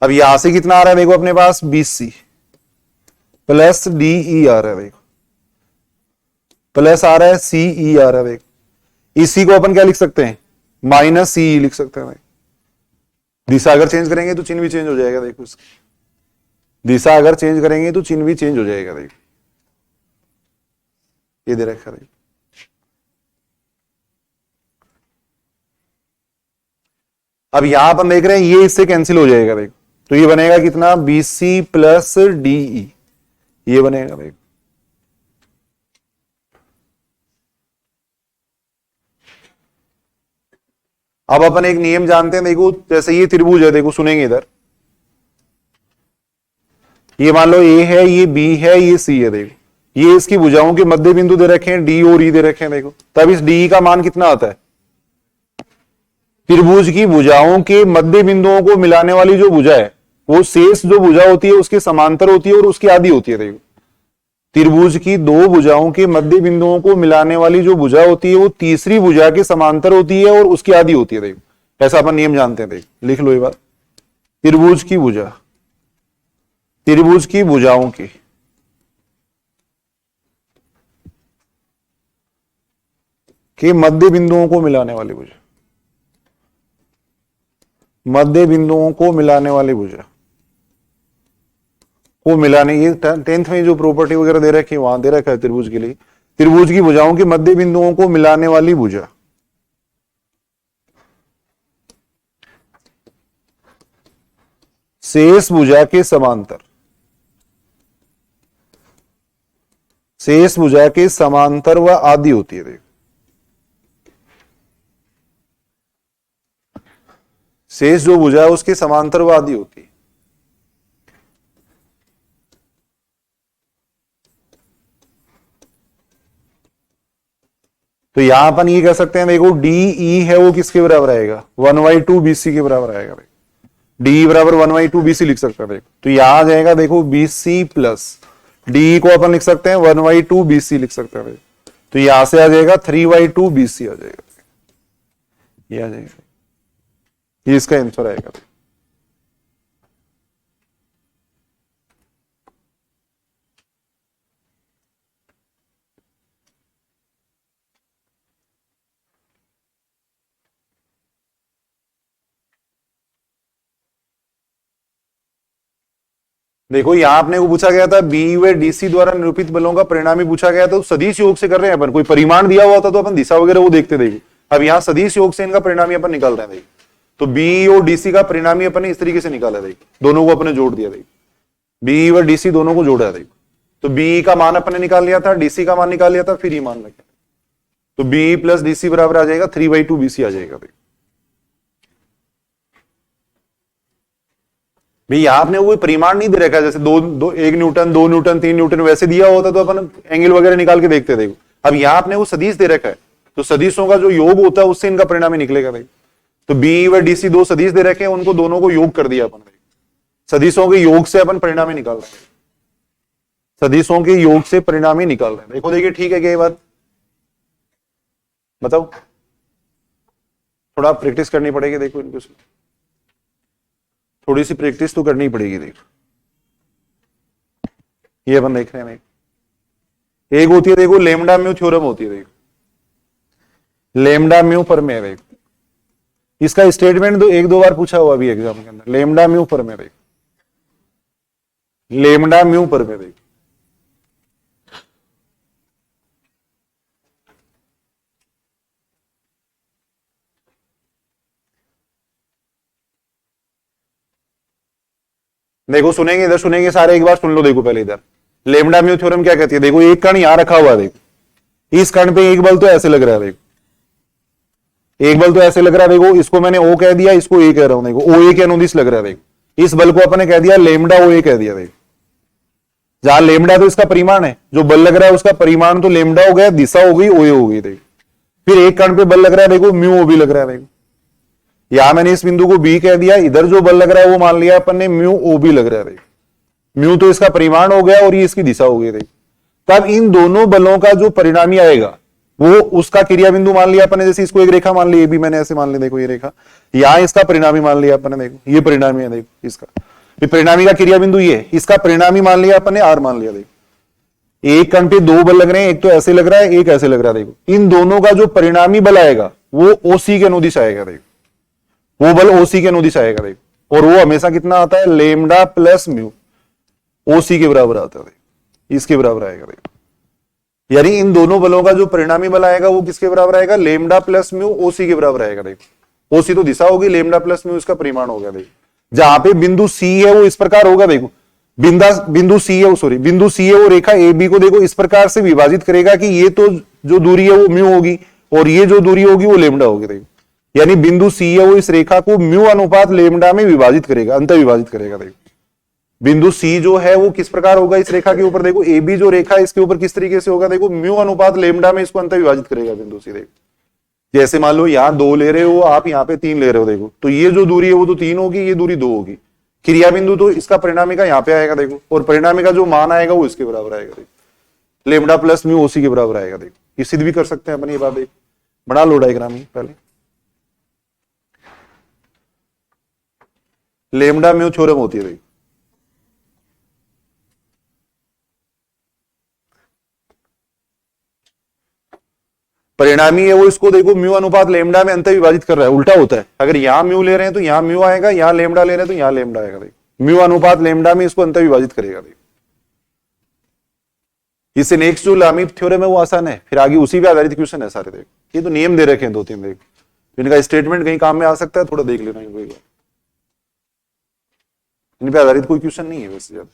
अब यहां से कितना आ रहा है देखो अपने पास, बीसी प्लस डीई आ रहा है देखो, प्लस आ रहा है सीई आ रहा है देखो। इसी को अपन क्या लिख सकते हैं, माइनस सीई लिख सकते हैं। दिशा अगर चेंज करेंगे तो चिन्ह भी चेंज हो जाएगा देखो, इसका दिशा अगर चेंज करेंगे तो चिन्ह भी चेंज हो जाएगा देखो, ये दे रखा देखो। अब यहां अपन देख रहे हैं ये इससे कैंसिल हो जाएगा देखो, तो ये बनेगा कितना, बीसी प्लस डीई, ये बनेगा देखो। अब अपन एक नियम जानते हैं देखो, जैसे ये त्रिभुज है देखो, सुनेंगे इधर, ये मान लो ए है, ये बी है, ये सी है देखो। ये इसकी भुजाओं के मध्य बिंदु दे रखे हैं, डी और ई दे रखे हैं देखो। तब इस डी का मान कितना आता है, त्रिभुज की भुजाओं के मध्य बिंदुओं को मिलाने वाली जो भुजा है वो शेष जो भुजा होती है उसके समांतर होती है और उसकी आधी होती है देखो। त्रिभुज की दो भुजाओं के मध्य बिंदुओं को मिलाने वाली जो भुजा होती है वो तीसरी भुजा के समांतर होती है और उसकी आधी होती है देखो। ऐसा अपन नियम जानते हैं देखो, लिख लो ये बात। त्रिभुज की भुजा, त्रिभुज की भुजाओं की के मध्य बिंदुओं को मिलाने वाली भुजा, मध्य बिंदुओं को मिलाने वाली भुजा को मिलाने, ये 10th में जो प्रॉपर्टी वगैरह दे रखी है वहां दे रखा है त्रिभुज के लिए। त्रिभुज की भुजाओं के मध्य बिंदुओं को मिलाने वाली भुजा शेष भुजा के समांतर, शेष भुजा के समांतर व आदि होती है। देखो शेष जो भुजा है उसके समांतर व आदि होती है। तो यहां अपन ये कह सकते हैं, देखो डी ई है वो किसके बराबर आएगा, 1/2 BC के बराबर आएगा। डी बराबर 1/2 BC लिख सकते हैं। देखो तो यहां आ जाएगा, देखो BC प्लस डी को अपन लिख सकते हैं 1/2 BC लिख सकते हैं। तो यहां से आ जाएगा 3/2 BC आ जाएगा, ये आ जाएगा, ये इसका आंसर आएगा। देखो यहां आपने को पूछा गया था बी व डीसी द्वारा निरूपित बलों का परिणामी पूछा गया था, तो सदिश योग से कर रहे हैं अपन। कोई परिमाण दिया हुआ था तो अपन दिशा वगैरह वो देखते। देखो अब यहाँ सदिश योग से इनका परिणामी अपन निकाल रहे हैं। देखो तो बी और डीसी का परिणामी अपन ने इस तरीके से निकाला। देखो दोनों को अपने जोड़ दिया। देखो बी व डीसी दोनों को जोड़ा। देखो तो बी का मान अपन ने निकाल लिया था, डीसी का मान निकाल लिया था, फिर ये मान लगे तो बी प्लस डीसी बराबर आ जाएगा 3/2 BC आ जाएगा। देखो भाई यहाँ आपने वो परिमाण नहीं दे रखा, जैसे 1 न्यूटन 2 न्यूटन 3 न्यूटन वैसे दिया होता तो अपन एंगल वगैरह निकाल के देखते। देखो अब यहाँ आपने वो सदिश दे रखा है, तो सदिशों का जो योग होता है उससे इनका परिणाम ही निकलेगा। देखो तो बी व डीसी दो सदिश दे रखे हैं, उनको दोनों को योग कर दिया अपन। सदिशों के योग से अपन परिणाम ही निकाल रहे हैं, सदिशों के योग से परिणाम ही निकाल रहे हैं। देखो देखिए ठीक है क्या ये बात, बताओ थोड़ा प्रैक्टिस करनी पड़ेगी। देखो इनको थोड़ी सी प्रैक्टिस तो करनी पड़ेगी। देखो ये अपन देख रहे हैं, एक होती है देखो लेमडा म्यू थ्योरम होती है। देखो लेमडा म्यू प्रमेय। देखो इसका स्टेटमेंट तो 1-2 बार पूछा हुआ अभी एग्जाम के अंदर। लेमडा म्यू प्रमेय। देखो लेमडा म्यू प्रमेय। देखो देखो सुनेंगे, इधर सुनेंगे सारे, एक बार सुन लो। देखो पहले इधर लेमडा म्यू थ्योरम क्या कहती है। देखो एक कण यहां रखा हुआ है, देखो इस कण पे एक बल तो ऐसे लग रहा है। देखो एक बल तो ऐसे लग रहा है, देखो इसको मैंने ओ कह दिया, इसको ए कह रहा हूं। देखो ओ ए के अनुदिश लग रहा है। देखो इस बल को अपने कह दिया लेमडा ओ ए कह दिया। देखो जहां लेमडा तो इसका परिमाण है, जो बल लग रहा है उसका परिमाण तो लेमडा हो गया, दिशा हो गई ओ ए हो गई। देखो फिर एक कण पे बल लग रहा है, देखो म्यू ओ भी लग रहा है। देखो यहां मैंने इस बिंदु को बी कह दिया, इधर जो बल लग रहा है वो मान लिया अपन ने म्यू ओ बी लग रहा है। म्यू तो इसका परिमाण हो गया और ये इसकी दिशा हो गई। तब इन दोनों बलों का जो परिणामी आएगा वो उसका क्रिया बिंदु मान लिया अपन ने। जैसे इसको एक रेखा मान ली, ये भी मैंने ऐसे मान ली। देखो ये रेखा, यहां इसका परिणामी मान लिया अपन ने। देखो ये परिणामी है, देखो इसका परिणामी का क्रिया बिंदु ये, इसका परिणामी मान लिया अपन ने, आर मान लिया। देखो एक कण पे 2 बल लग रहे हैं, एक तो ऐसे लग रहा है, एक ऐसे लग रहा है। देखो इन दोनों का जो परिणामी बल आएगा वो ओसी के अनुदिश आएगा। देखो वो बल ओसी के अनुदिश आएगा। देखो और वो हमेशा कितना आता है, लेमडा प्लस म्यू ओसी के बराबर आता है। इसके बराबर आएगा। देखो यानी इन दोनों बलों का जो परिणामी बल आएगा वो किसके बराबर आएगा, लेमडा प्लस म्यू ओसी के बराबर आएगा। देखो ओसी तो दिशा होगी, लेमडा प्लस म्यू इसका परिमाण हो गया। देखो जहां पे बिंदु सी है वो इस प्रकार होगा। देखो बिंदु सी है वो, सॉरी बिंदु सी है वो रेखा ए बी को देखो इस प्रकार से विभाजित करेगा कि ये तो जो दूरी है वो म्यू होगी और ये जो दूरी होगी वो लेमडा होगी। देखो यानी बिंदु सी है वो इस रेखा को म्यू अनुपात लेमडा में विभाजित करेगा, अंत विभाजित करेगा। देखो बिंदु सी जो है वो किस प्रकार होगा इस रेखा के ऊपर, देखो ए बी जो रेखा है इसके ऊपर किस तरीके से होगा, देखो म्यू अनुपात लेमडा में इसको अंत विभाजित करेगा बिंदु सी। देखो जैसे मान लो यहाँ 2 ले रहे हो आप, यहाँ पे 3 ले रहे हो। देखो तो ये जो दूरी है वो तो 3 होगी, ये दूरी 2 होगी। क्रिया बिंदु तो इसका परिणामी का यहाँ पे आएगा। देखो और परिणामी का जो मान आएगा वो इसके बराबर आएगा। देखो लेमडा प्लस म्यू ओसी के बराबर आएगा। देखो ये सिद्ध भी कर सकते हैं अपन ये बात। देखो बना लो डायग्राम पहले, लेमडा म्यू थ्योरम होती है। देखो परिणामी है वो इसको देखो म्यू अनुपात लेमडा में अंत विभाजित कर रहा है, उल्टा होता है। अगर यहां म्यू ले रहे हैं तो यहां म्यू आएगा, यहां लेमडा ले रहे हैं तो यहां लेमडा आएगा। देखो म्यू अनुपात लेमडा में इसको अंत विभाजित करेगा। देखो इससे नेक्स्ट जो लामिप थ्योरम है वो आसान है, फिर आगे उसी पे आधारित क्वेश्चन है सारे। देखो ये तो नियम दे रखे हैं 2-3। देखो इनका स्टेटमेंट कहीं काम में आ सकता है, थोड़ा देख लेना। इन पे आधारित कोई क्वेश्चन नहीं है वैसे ज्यादा।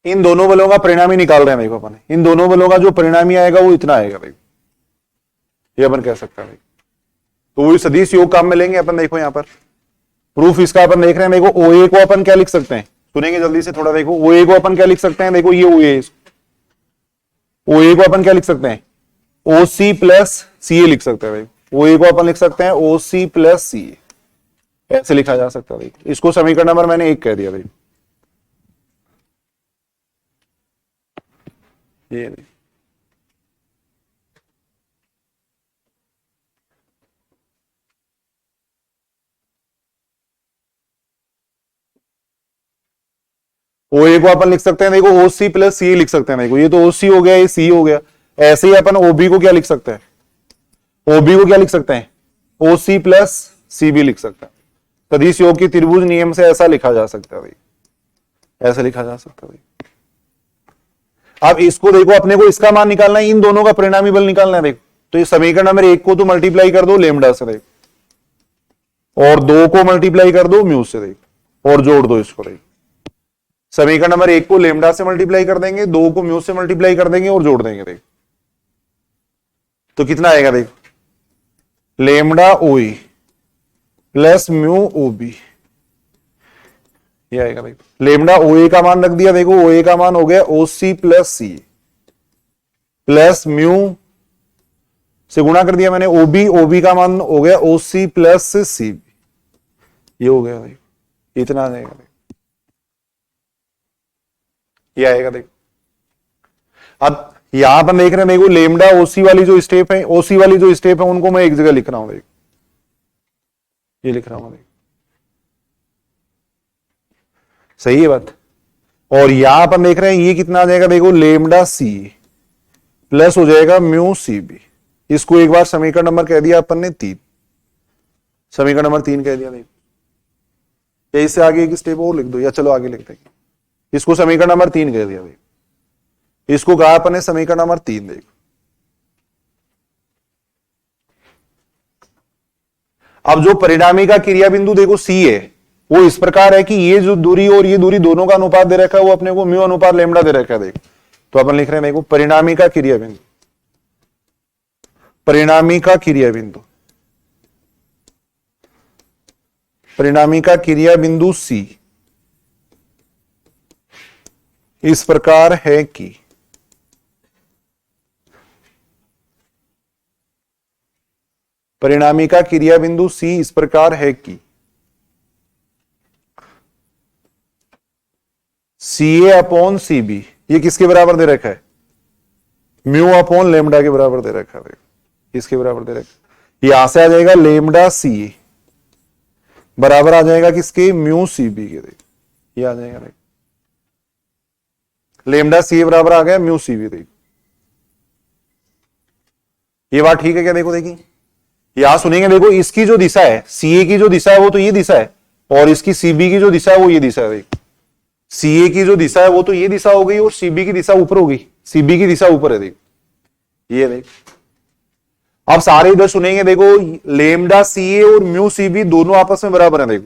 इन दोनों बलों का परिणामी निकाल रहे हैं देखो अपन, इन दोनों बलों का जो परिणामी आएगा वो इतना आएगा देखो, ये अपन कह सकते हैं देखो। तो वही सदिश योग काम में लेंगे अपन। देखो यहां पर प्रूफ इसका अपन देख रहे हैं। देखो OA को अपन क्या लिख सकते हैं, सुनेंगे जल्दी से थोड़ा। देखो OA को अपन क्या लिख सकते हैं, देखो ये OA, OA को अपन क्या लिख सकते हैं, OC प्लस CA लिख सकते हैं। OA को अपन लिख सकते हैं OC प्लस CA, ऐसे लिखा जा सकता है। देखो इसको समीकरण नंबर मैंने 1 कह दिया। देखो ये नहीं, OA को अपन लिख सकते हैं देखो OC प्लस CA लिख सकते हैं। देखो ये तो OC हो गया, ये C हो गया। ऐसे ही अपन OB को क्या लिख सकते हैं, OB को क्या लिख सकते हैं, OC प्लस CB लिख सकते हैं। सदिश योग की त्रिभुज नियम से ऐसा लिखा जा सकता है भाई, ऐसे लिखा जा सकता है भाई। अब इसको देखो, अपने को इसका मान निकालना है, इन दोनों का परिणामी बल निकालना है। देखो तो ये समीकरण नंबर 1 को तो मल्टीप्लाई कर दो लेमडा से, देखो, और 2 को मल्टीप्लाई कर दो म्यू से, देखो, और जोड़ दो इसको। देखो समीकरण नंबर 1 को लेमडा से मल्टीप्लाई कर देंगे, 2 को म्यू से मल्टीप्लाई कर देंगे और जोड़ देंगे। देखो तो कितना आएगा, देखो lambda OA plus mu OB, ये आएगा। देखो लेमडा OA का मान रख दिया। देखो OA का मान हो गया OC plus CA plus mu से गुणा कर दिया मैंने OB का मान हो गया OC प्लस CB, ये हो गया। देखो इतना आ जाएगा, ये आएगा। देखो अब यहां पर देख रहे हैं, देखो लेमडा OC वाली जो स्टेप है, OC वाली जो स्टेप है उनको मैं एक जगह लिख रहा हूं। देखो ये लिख रहा हूं, देखो सही है बात। और यहां पर देख रहे हैं ये कितना आ जाएगा, देखो लेमडा CA प्लस हो जाएगा म्यू CB। इसको एक बार समीकरण नंबर कह दिया अपन ने 3, समीकरण नंबर 3 कह दिया। देखो इससे आगे एक स्टेप और लिख दो, या चलो आगे लिख देंगे। इसको समीकरण नंबर 3 कह दिया। देखो इसको कहा अपन ने समीकरण नंबर 3। देखो अब जो परिणामी का क्रिया बिंदु देखो C है, वो इस प्रकार है कि ये जो दूरी और ये दूरी दोनों का अनुपात दे रखा है, वो अपने को म्यू अनुपात लेमडा दे रखा है। देखो तो अपन लिख रहे हैं, देखो परिणामी का क्रिया बिंदु, परिणामी का क्रिया बिंदु, परिणामी का क्रिया बिंदु C इस प्रकार है कि परिणामी का क्रिया बिंदु C इस प्रकार है कि CA अपॉन CB ये किसके बराबर दे रखा है, म्यू अपॉन लेमडा के बराबर दे रखा है। इसके बराबर दे रखा, यहां से आ जाएगा लेमडा CA बराबर आ जाएगा किसके, म्यू CB के। देख ये आ जाएगा, देख लेमडा CA बराबर आ गया म्यू CB। देख ये बात ठीक है क्या, देखो देखिए यहां सुनेंगे। देखो इसकी जो दिशा है, CA की जो दिशा है वो तो ये दिशा है, और इसकी CB की जो दिशा है वो ये दिशा है। देखो CA की जो दिशा है वो तो ये दिशा हो गई, और CB की दिशा ऊपर हो गई, CB की दिशा ऊपर है। देखो ये देख, अब सारे इधर सुनेंगे। देखो लेमडा CA और म्यू CB दोनों आपस में बराबर है। देखो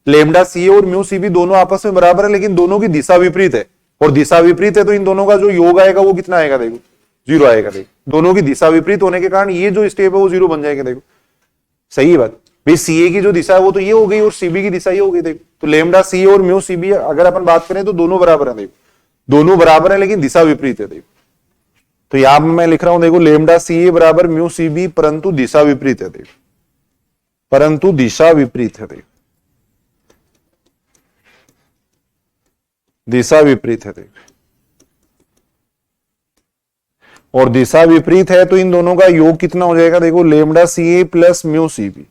लेमडा CA और म्यू CB दोनों आपस में बराबर है, लेकिन दोनों की दिशा विपरीत है, और दिशा विपरीत है तो इन दोनों का जो योग आएगा वो कितना आएगा, देखो 0 आएगा। देखो दोनों की दिशा विपरीत होने के कारण ये जो स्टेप है वो 0 बन जाएगा। देखो सही है बात भाई, CA की जो दिशा है वो तो ये हो गई, और CB की दिशा ये हो गई। देखो तो लेमडा CA और म्यू CB अगर अपन बात करें तो दोनों बराबर है। देखो दोनों बराबर है, लेकिन दिशा विपरीत है। देखो तो यहां मैं लिख रहा हूं, देखो लेमडा CA बराबर म्यू CB, परंतु दिशा विपरीत है। देखो परंतु दिशा विपरीत है। देखो दिशा विपरीत है। देखो और दिशा विपरीत है तो इन दोनों का योग कितना हो जाएगा, देखो lambda CA plus mu CB,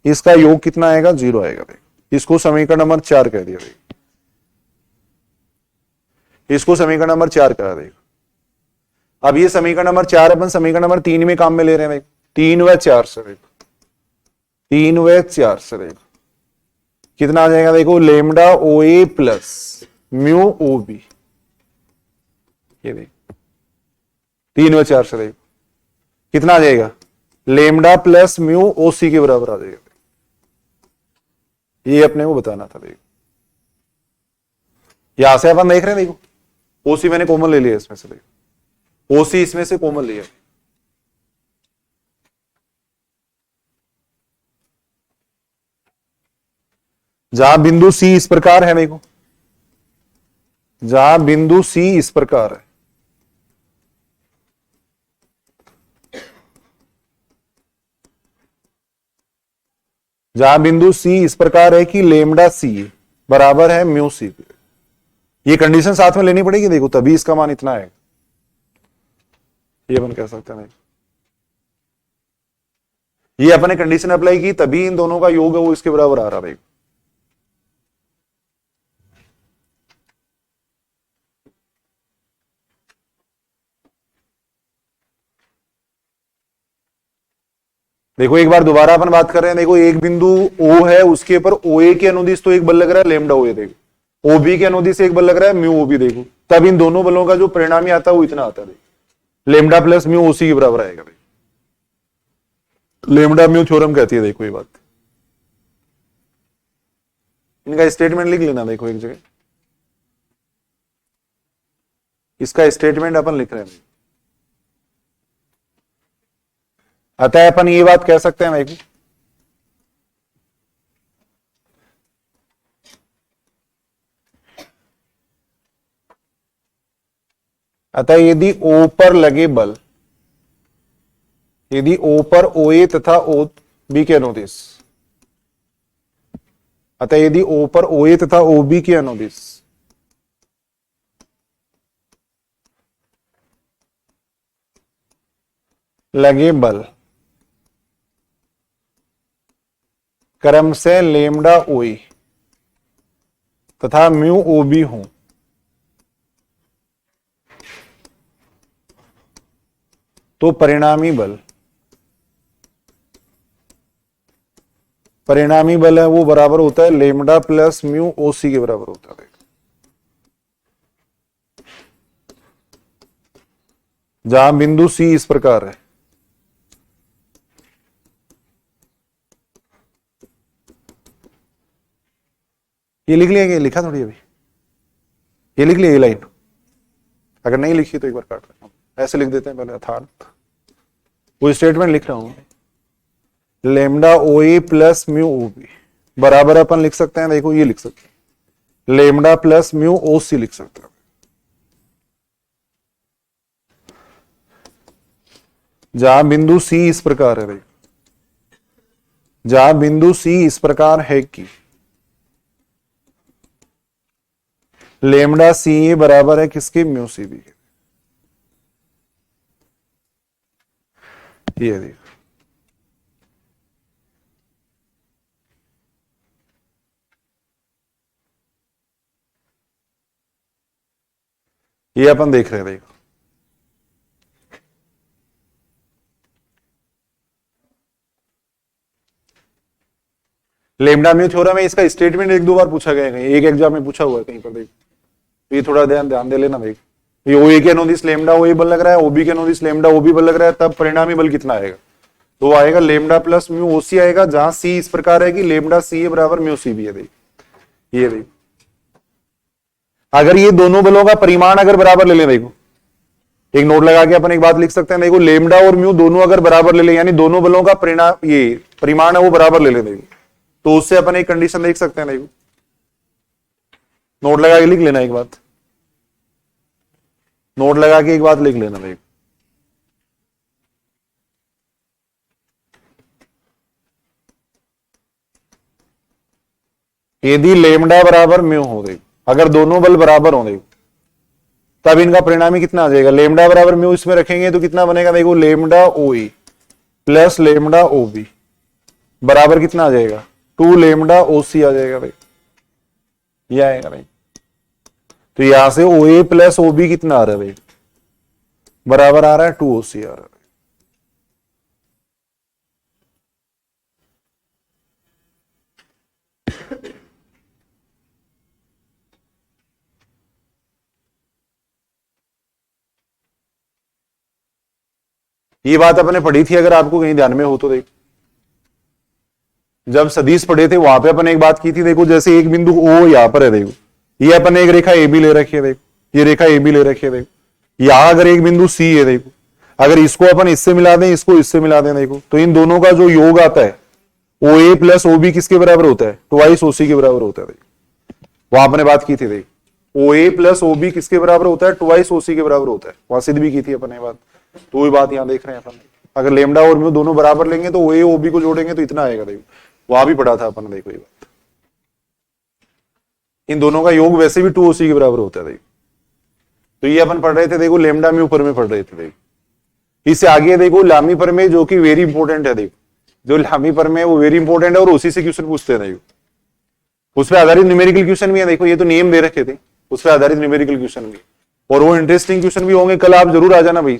इसका योग कितना आएगा, 0 आएगा। देखो इसको समीकरण नंबर 4 कह दिया। देखो इसको समीकरण नंबर 4 कहा। देखो अब ये समीकरण नंबर 4 अपन समीकरण नंबर 3 में काम में ले रहे हैं। 3 व 4 से, देखो 3 व 4 से देखो कितना आ जाएगा, देखो lambda OA plus mu OB, ये देखो 3 व 4 से देखो कितना आ जाएगा, लेमडा प्लस म्यू OC के बराबर आ जाएगा। ये अपने को बताना था। देखो यहां से अपन देख रहे हैं, देखो ओसी मैंने कॉमन ले लिया इसमें से, देखो ओसी इसमें से कॉमन लिया। जहां बिंदु सी इस प्रकार है, देखो जहां बिंदु सी इस प्रकार है, जहां बिंदु सी इस प्रकार है कि लेमडा सी बराबर है म्यू सी, ये कंडीशन साथ में लेनी पड़ेगी, देखो तभी इसका मान इतना है, ये अपन कह सकते हैं। ये अपने कंडीशन अप्लाई की तभी इन दोनों का योग है वो इसके बराबर आ रहा है। देखो एक बार दोबारा अपन बात कर रहे हैं, देखो एक बिंदु O है, उसके ऊपर OA के अनुदिश तो एक बल लग रहा है लेमडा OA, देखो OB के अनुदिश एक बल लग रहा है म्यू OB, देखो तब इन दोनों बलों का जो परिणामी आता है वो इतना आता है, देखो लेमडा प्लस म्यू OC के बराबर आएगा। लेमडा म्यू थ्योरम कहती है, देखो ये बात, इनका स्टेटमेंट लिख लेना, देखो एक जगह इसका स्टेटमेंट अपन लिख रहे हैं। अतः अपन ये बात कह सकते हैं भाई, अतः यदि O पर लगे बल, यदि O पर OA तथा OB के अनुदिश, अतः यदि O पर OA तथा OB के अनुदिश लगे बल क्रम से लेमडा OA तथा म्यू OB हो, तो परिणामी बल है वो बराबर होता है लेमडा प्लस म्यू OC के बराबर होता है। जहां बिंदु C इस प्रकार है, ये लिख लिया, लिखा थोड़ी अभी, ये लिख लिया ये लाइन, अगर नहीं लिखी तो एक बार काट रहे, ऐसे लिख देते हैं पहले अर्थात वो स्टेटमेंट लिख रहा हूं, lambda OA plus mu OB बराबर अपन लिख सकते हैं, देखो ये लिख सकते हैं लेमडा प्लस म्यू OC लिख सकते हैं। जहां बिंदु C इस प्रकार है, देखो जहां बिंदु C इस प्रकार है कि लेमडा CA बराबर है किसके, म्यू CB के, ये देखो ये अपन देख रहे हैं, देखो लेमडा म्यू थ्योरम है, इसका स्टेटमेंट एक दो बार पूछा गया है, कहीं एक एग्जाम में पूछा हुआ है कहीं पर, देखो ये थोड़ा ध्यान दे लेना, देखो ये OA के अनुदिश लेमडा OA बल लग रहा है, OB के अनुदिश लेमडा OB बल लग रहा है, तब परिणामी बल कितना आएगा, तो वो आएगा लेमडा प्लस म्यू OC आएगा, जहां C इस प्रकार है कि लेमडा CA बराबर म्यू CB है। देखो ये देखो अगर ये दोनों बलों का परिमाण अगर बराबर ले लें, देखो एक नोट लगा के अपन एक बात लिख सकते हैं, देखो लेमडा और म्यू दोनों अगर बराबर ले लें, यानी दोनों बलों का परिणाम ये परिमाण है वो बराबर ले लें, देखो तो उससे अपन एक कंडीशन देख सकते हैं, देखो नोट लगा के लिख लेना, एक बात नोट लगा के एक बात लिख लेना, देखो यदि लेमडा बराबर म्यू हो, देखो अगर दोनों बल बराबर हो, देखो तब इनका परिणामी कितना आ जाएगा, लेमडा बराबर म्यू इसमें रखेंगे तो कितना बनेगा, देखो lambda OA plus lambda OB बराबर कितना आ जाएगा, 2 लेमडा OC आ जाएगा, भाई ये आएगा भाई, तो यहां से OA प्लस OB कितना आ रहा है भाई, बराबर आ रहा है 2 OC आ रहा है। ये बात अपने पढ़ी थी, अगर आपको कहीं ध्यान में हो तो देखो, जब सदिश पढ़े थे वहां पे अपन एक बात की थी, देखो जैसे एक बिंदु O यहां पर है, देखो ये अपन एक रेखा AB ले रखी है, देखो ये रेखा ए बी ले रखी है देखो, यहां अगर एक बिंदु सी है देखो, अगर इसको अपन इससे मिला दें, इसको इससे मिला दें देखो, तो इन दोनों का जो योग आता है ओ ए प्लस ओ बी किसके बराबर होता है, ट्वाइस ओ सी के बराबर होता है देखो। वहां आपने बात की थी देखो, ओ ए प्लस ओ बी किसके बराबर होता है, ट्वाइस ओ सी के बराबर होता है। वहां सिद्ध भी की थी अपन ने बात, तो वही बात यहां देख रहे हैं अपन। अगर लेमडा और म्यू दोनों बराबर लेंगे तो ओ ए ओ बी को जोड़ेंगे तो इतना आएगा देखो, वहां भी पढ़ा था अपन ने देखो ये बात। इन दोनों का योग वैसे भी 2OC के बराबर होता है देखो। तो ये अपन पढ़ रहे थे देखो लेमडा म्यू पर में पढ़ रहे थे देखो। इससे आगे देखो लामी पर में, जो कि वेरी इंपॉर्टेंट है देखो, जो लामी पर में वो वेरी इंपॉर्टेंट है और उसी से क्वेश्चन पूछते हैं देखो। उस पर आधारित न्यूमेरिकल क्वेश्चन भी है देखो, ये तो नेम दे रखे थे, उस पर आधारित न्यूमेरिकल क्वेश्चन भी, और वो इंटरेस्टिंग क्वेश्चन भी होंगे। कल आप जरूर आ जाना भाई।